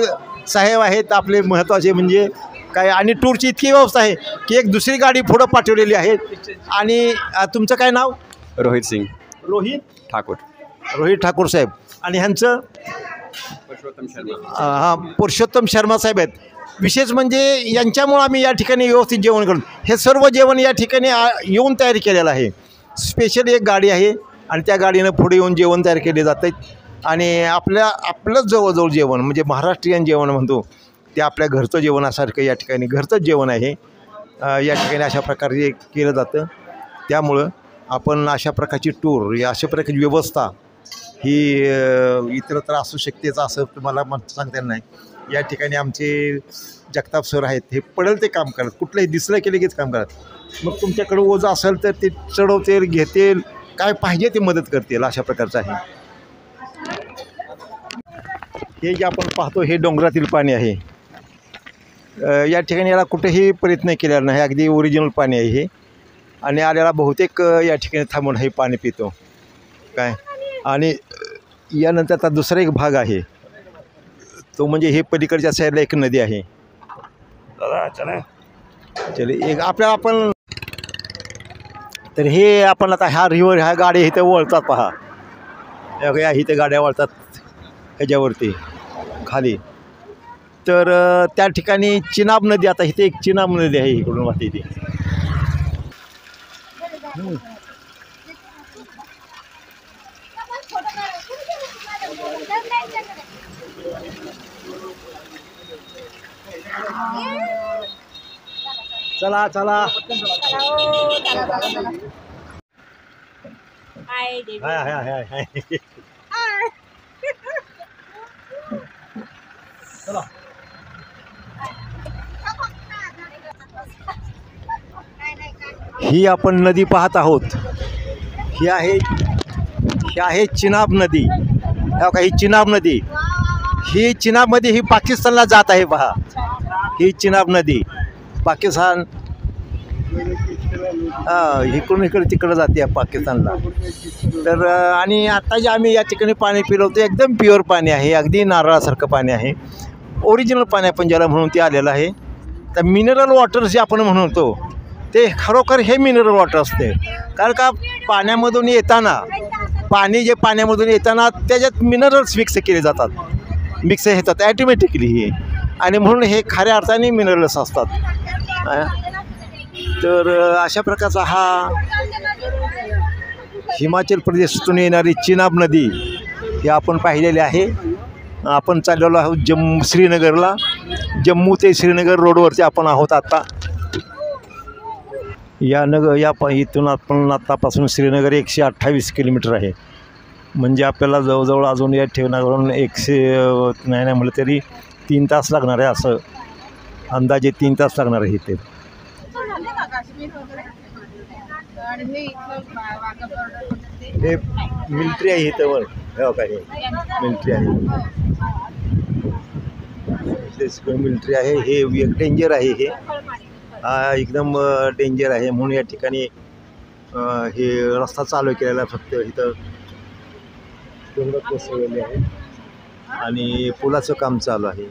साहेब आहेत आपले महत्त्वाचे म्हणजे काय. आणि टूरची इतकी व्यवस्था आहे की एक दुसरी गाडी पुढं पाठवलेली आहे. आणि तुमचं काय नाव. रोहित सिंग. रोहित ठाकूर साहेब. आणि ह्यांचं पुरुषोत्तम शर्मा साहेब आहेत. विशेष म्हणजे यांच्यामुळं आम्ही या ठिकाणी व्यवस्थित जेवण करतो. हे सर्व जेवण या ठिकाणी येऊन तयारी केलेलं आहे. स्पेशल एक गाडी आहे आणि त्या गाडीनं पुढे येऊन जेवण तयार केले जातं. आणि आपलं जवळजवळ जेवण म्हणजे महाराष्ट्रीयन जेवण म्हणतो ते आपल्या घरचं जेवणासारखं या ठिकाणी घरचंच जेवण आहे. या ठिकाणी अशा प्रकारे केलं जातं. त्यामुळं आपण अशा प्रकारची टूर या अशा प्रकारची व्यवस्था ही इतरत्र असू शकतेच असं तुम्हाला सांगता नाही. या ठिकाणी आमचे जगताप सर आहेत. हे पडेल ते काम करत. कुठलंही दिसलं की लगेच काम करत. मग तुमच्याकडं ओझं असेल तर ते चढवतील घेतील काय पाहिजे ते मदत करतील अशा प्रकारचं आहे. हे जे आपण पाहतो हे डोंगरातील पाणी आहे. या ठिकाणी याला कुठेही प्रयत्न केलेला नाही. अगदी ओरिजिनल पाणी आहे हे. आणि आलेला बहुतेक या ठिकाणी थांबून हे पाणी पितो काय. आणि यानंतर आता दुसरा एक भाग आहे तो म्हणजे हे पलीकडच्या साईडला एक नदी आहे. चले एक आपण तर हे आपण आता ह्या ह्या गाड्या इथं वळतात पहा. या इथं गाड्या वळतात ह्याच्यावरती खाली. तर त्या ठिकाणी चिनाब नदी आता इथे एक चिनाब नदी आहे इकडून वाहते ती. चला चला हाय हाय हाय हाय चला ही आपण नदी पाहत आहोत. ही आहे चिनाब नदी. ही चिनाब नदी, ही चिनाब नदी ही पाकिस्तानला जात आहे. पहा ही चिनाब नदी पाकिस्तान इकडून इकडे तिकडं जाते पाकिस्तानला. तर आणि आता जे आम्ही या ठिकाणी पाणी पिलं होतं एकदम प्युअर पाणी आहे, अगदी नारळासारखं पाणी आहे. ओरिजिनल पाणी आपण ज्याला म्हणून ते आलेलं आहे. तर मिनरल वॉटर जे आपण म्हणतो ते खरोखर हे मिनरल वॉटर असते. कारण का पाण्यामधून येताना पाण्यामधून येताना त्याच्यात मिनरल्स मिक्स केले जातात, मिक्स होतात ॲटोमॅटिकली हे, आणि म्हणून हे खऱ्या अर्थाने मिनरल्स असतात. तर अशा प्रकारचा हा हिमाचल प्रदेशातून येणारी चिनाब नदी ही आपण पाहिलेली आहे. आपण चाललेलो आहोत श्रीनगरला. जम्मू ते श्रीनगर रोडवरती आपण आहोत आता. इथून आपण आत्तापासून श्रीनगर 128 किलोमीटर आहे. म्हणजे आपल्याला जवळजवळ अजून या ठिकाणावरून 100 नाही म्हटलं तरी 3 तास लागणार आहे. असं अंदाजे 3 तास लागणार आहे इथे. हे मिलिटरी आहे इथं वर, हो काय मिलिटरी आहे, मिलिटरी आहे. हे एक डेंजर आहे, हे एकदम डेंजर आहे. म्हणून या ठिकाणी हे रस्ता चालू केलेला आहे. फक्त इथं डोंगर कोसळलेले आहे आणि पुलाचं काम चालू आहे.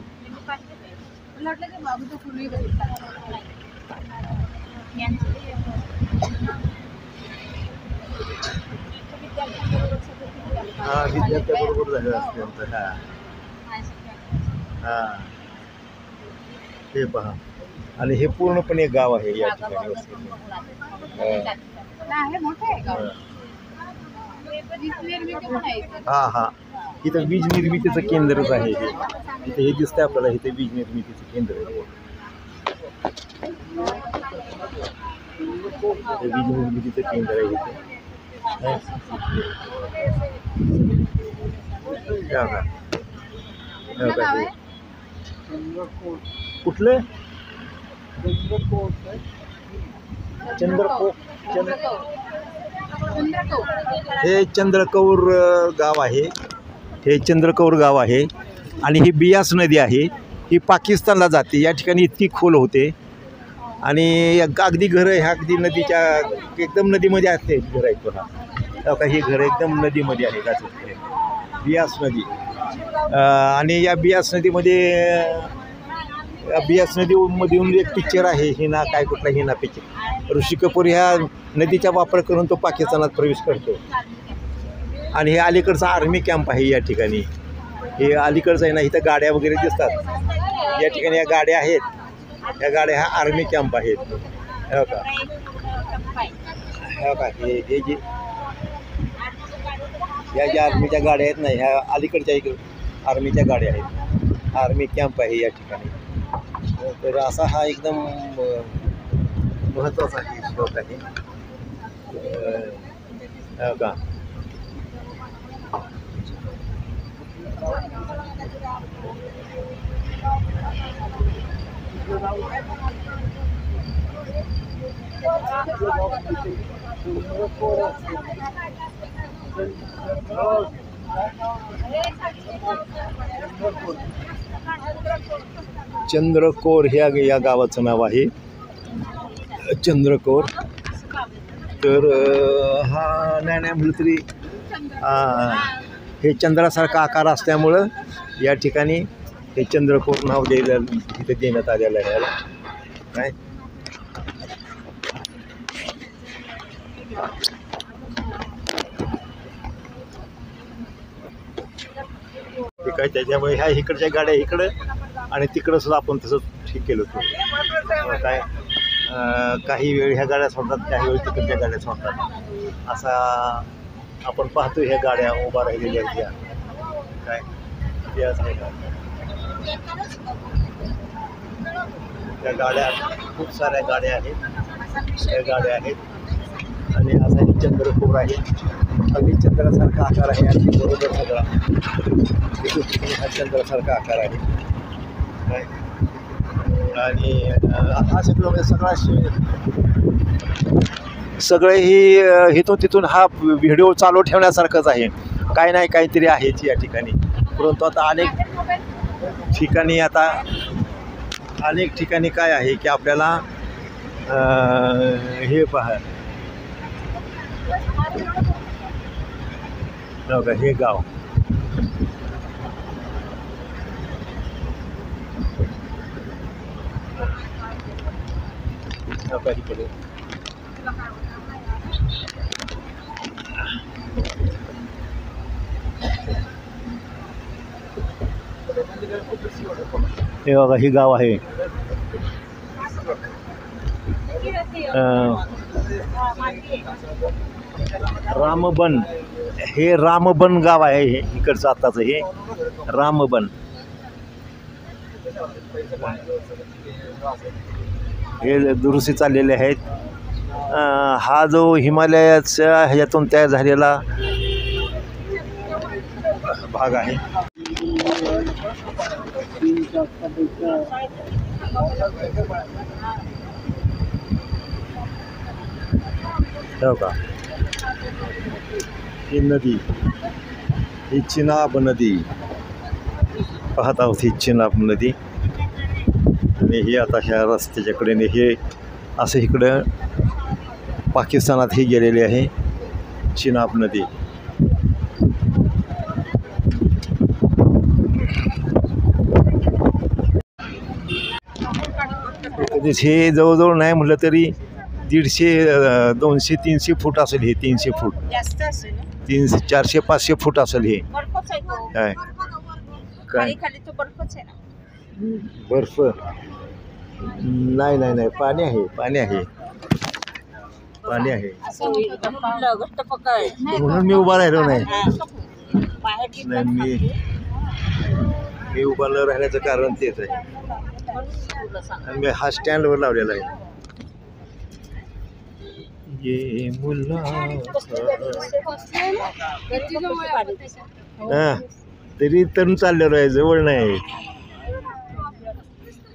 हा विद्यार्थ्याबरोबर झालेलं असते आमचं. हां हे पहा, आणि हे पूर्णपणे गाव आहे या ठिकाणी. हां हां इथं वीज निर्मितीचं केंद्रच आहे. इथे हे दिसतंय आपल्याला, इथे वीज निर्मितीचं केंद्र आहे. वीज निर्मितीचं केंद्र आहे इथे. कुठले हे चंद्रकौर गाव आहे. हे चंद्रकौर गाव आहे आणि ही बियास नदी आहे. ही पाकिस्तानला जाते. या ठिकाणी इतकी खोल होते आणि अगदी घरं ह्या अगदी नदीच्या एकदम नदीमध्ये असते घर आहेत. बघा ही घरं एकदम नदीमध्ये आहे का बियास नदी. आणि या बियास नदीमधून एक पिक्चर आहे, हिना काय कुठला हिना पिक्चर. ऋषी कपूर ह्या नदीचा वापर करून तो पाकिस्तानात प्रवेश करतो. आणि हे अलीकडचा आर्मी कॅम्प आहे या ठिकाणी. हे अलीकडचं आहे ना, इथं गाड्या वगैरे दिसतात. या ठिकाणी या गाड्या आहेत. या गाड्या हा आर्मी कॅम्प आहेत. हो का, हो का. हे जे या ज्या आर्मीच्या गाड्या आहेत ना, ह्या अलीकडच्या आर्मीच्या गाड्या आहेत. आर्मी कॅम्प आहे या ठिकाणी. तर असा हा एकदम महत्त्वाचा श्लोक आहे. हो का. चंद्रकौर ह्या या गावाचं नाव आहे, चंद्रकौर. तर हा नाही म्हटलं तरी हे चंद्रासारखा आकार असल्यामुळं या ठिकाणी हे चंद्रकौर नाव इथे देण्यात आलेलं आहे याला. काय काय त्याच्यामुळे ह्या इकडच्या गाड्या इकडं आणि तिकडं सुद्धा आपण तसंच ठीक केलं होतं. काय काही वेळ ह्या गाड्या सोडतात, काही वेळ तिकडच्या गाड्या सोडतात. असा आपण पाहतो ह्या गाड्या उभा राहिलेल्या आहेत. काय इतिहास आहे का त्या गाड्या? खूप साऱ्या गाड्या आहेत, त्या गाड्या आहेत. आणि असा ही चंद्रपूर आहे, अगदी चंद्रासारखा आकार आहे. अगदी बरोबर सगळा हा चंद्रासारखा आकार आहे. काय आणि हा सगळं सगळं ही इथून तिथून हा व्हिडिओ चालू ठेवण्यासारखंच आहे. काही नाही काहीतरी आहेच या ठिकाणी. परंतु आता अनेक ठिकाणी काय आहे की आपल्याला हे पहा बघा हे गाव इकडे हे बघा ही गाव आहे. रामबन, हे रामबन गाव आहे. हे इकडचं आत्ताचं हे रामबन. हे दुरुस्ती चाललेले आहेत. हा जो हिमालयाच्या ह्याच्यातून तयार झालेला भाग आहे. हो का ही नदी, ही चिनाब नदी पाहत आहोत. ही चिनाब नदी आणि हे आता ह्या रस्त्याच्या कडेने हे असं इकडं पाकिस्तानात ही गेलेली आहे चिनाब नदी. हे जवळजवळ नाही म्हटलं तरी 150, 200, 300 फूट असेल. हे 300 फूट, 300, 400, 500 फूट असेल. हे काय काय बर्फ? नाही नाही नाही, पाणी आहे, पाणी आहे, पाणी आहे. म्हणून मी उभा राहिलो नाही. मी उभा न राहण्याचं कारण तेच आहे. आणि मी हा स्टँडवर लावलेला आहे. ये मुल्ला हां तरी तर चाललेलो आहे, जवळ नाही.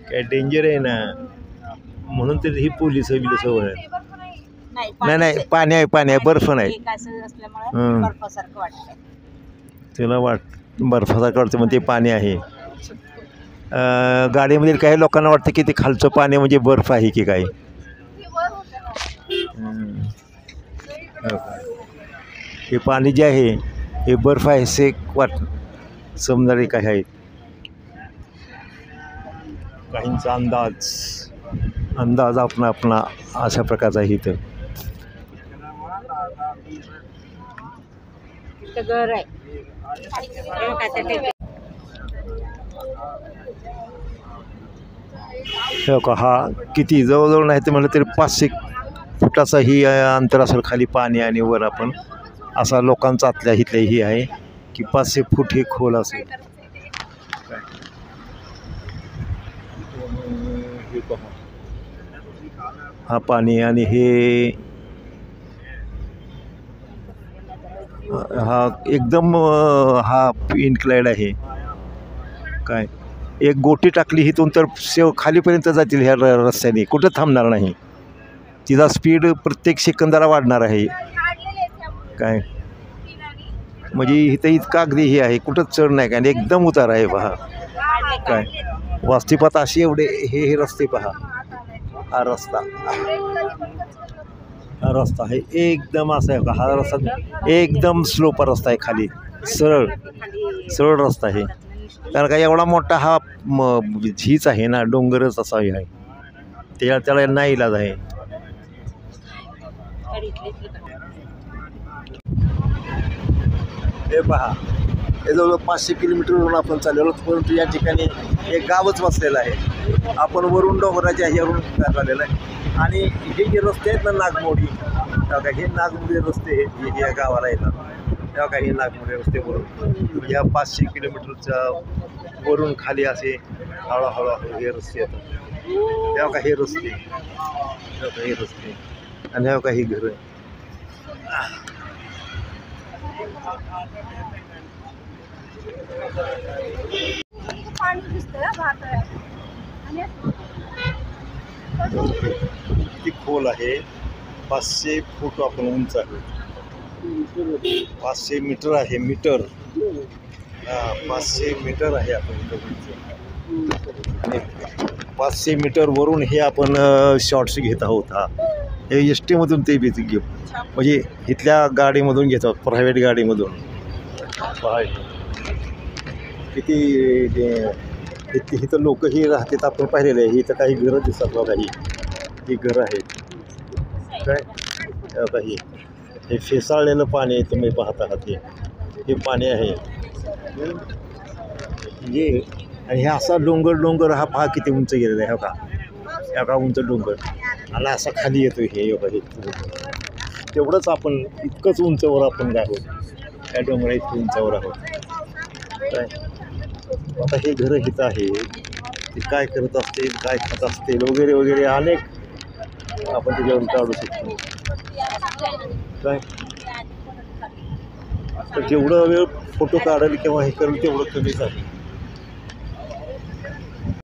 काय डेंजर आहे ना, म्हणून तर ही पोलीस जवळ आहे. नाही नाही पाणी आहे, पाणी आहे, बर्फ नाही. त्याला बर्फासारखं वाटतं मग ते पाणी आहे. गाडीमधील काही लोकांना वाटतं की ते खालचं पाणी म्हणजे बर्फ आहे की काय. हे पाणी जे आहे हे बर्फ आहे से समजणारे काही आहेत. काहींचा अंदाज आपला अशा प्रकारचा आहे. इथं घर आहे. हो का, हा किती जवळजवळ नाही ते म्हटलं तरी 500 फुटाचा ही अंतर असेल खाली पाणी आणि वर आपण. असा लोकांचा आतल्या इथल्या ही आहे की 500 फूट हे खोल असेल. हा पाणी आणि हे हा एकदम हा इन्क्लाइड आहे. काय एक गोटी टाकली इथून तर खालीपर्यंत जातील ह्या रस्त्याने, कुठं थांबणार नाही. तिचा स्पीड प्रत्येक सेकंदाला वाढणार आहे. काय म्हणजे इथं इतका अगदी हे आहे, कुठंच चढ नाही काय, एकदम उतार आहे. पहा काय वास्तविकता अशी एवढे हे रस्ते पहा. हा रस्ता आहे एकदम असा आहे का. हा रस्ता एकदम स्लोप रस्ता आहे, खाली सरळ रस्ता आहे. कारण का एवढा मोठा हा झीच आहे ना, डोंगरच असा आहे. त्याला नाही इलाज आहे. हे पहा हे जवळ 500 किलोमीटरवरून आपण चाललेलो, परंतु या ठिकाणी एक गावच वसलेलं आहे. आपण वरून डोंगराच्या ह्यावरून चाललेलं आहे. आणि हे जे रस्ते आहेत ना नागमोडी, तेव्हा हे नागमोडी रस्ते हे या गावाला येतात, तेव्हा काही नागमोडी रस्ते वरून या 500 किलोमीटरच्या वरून खाली असे हळूहळू हे रस्ते येतात. तेव्हा काही रस्ते, तेव्हा काही रस्ते आणि तेव्हा काही घरं. किती खोल आहे, 500 फूट आपण उंच आहे, 500 मीटर आहे, मीटर 500 मीटर आहे आपण आणि 500 मीटरवरून हे आपण शॉर्ट्स घेत आहोत. हा हे एस टीमधून ते बी घेऊ, म्हणजे इथल्या गाडीमधून घेत आहोत, प्रायव्हेट गाडीमधून. किती इथं लोकही राहतात, आपण पाहिलेलं आहे. इथं काही घरं दिसतात बघा, ही घरं आहेत काय काही. हे फेसाळलेलं पाणी आहे, तुम्ही पाहत आहात हे पाणी आहे म्हणजे. आणि हे असा डोंगर हा पहा किती उंच गेलेला आहे. हो का उंच डोंगर आणि असा खाली येतो हे हे तेवढंच आपण इतकंच उंचावर आपण आहोत, त्या डोंगरा इतकं उंचावर आहोत काय. आता हे घरं हित आहे, ते काय करत असतील, काय खात असतील वगैरे वगैरे अनेक आपण त्याच्यावरून काढू शकतो काय. तर जेवढं वेळ फोटो काढेल किंवा हे करेल तेवढं कमीच आहे.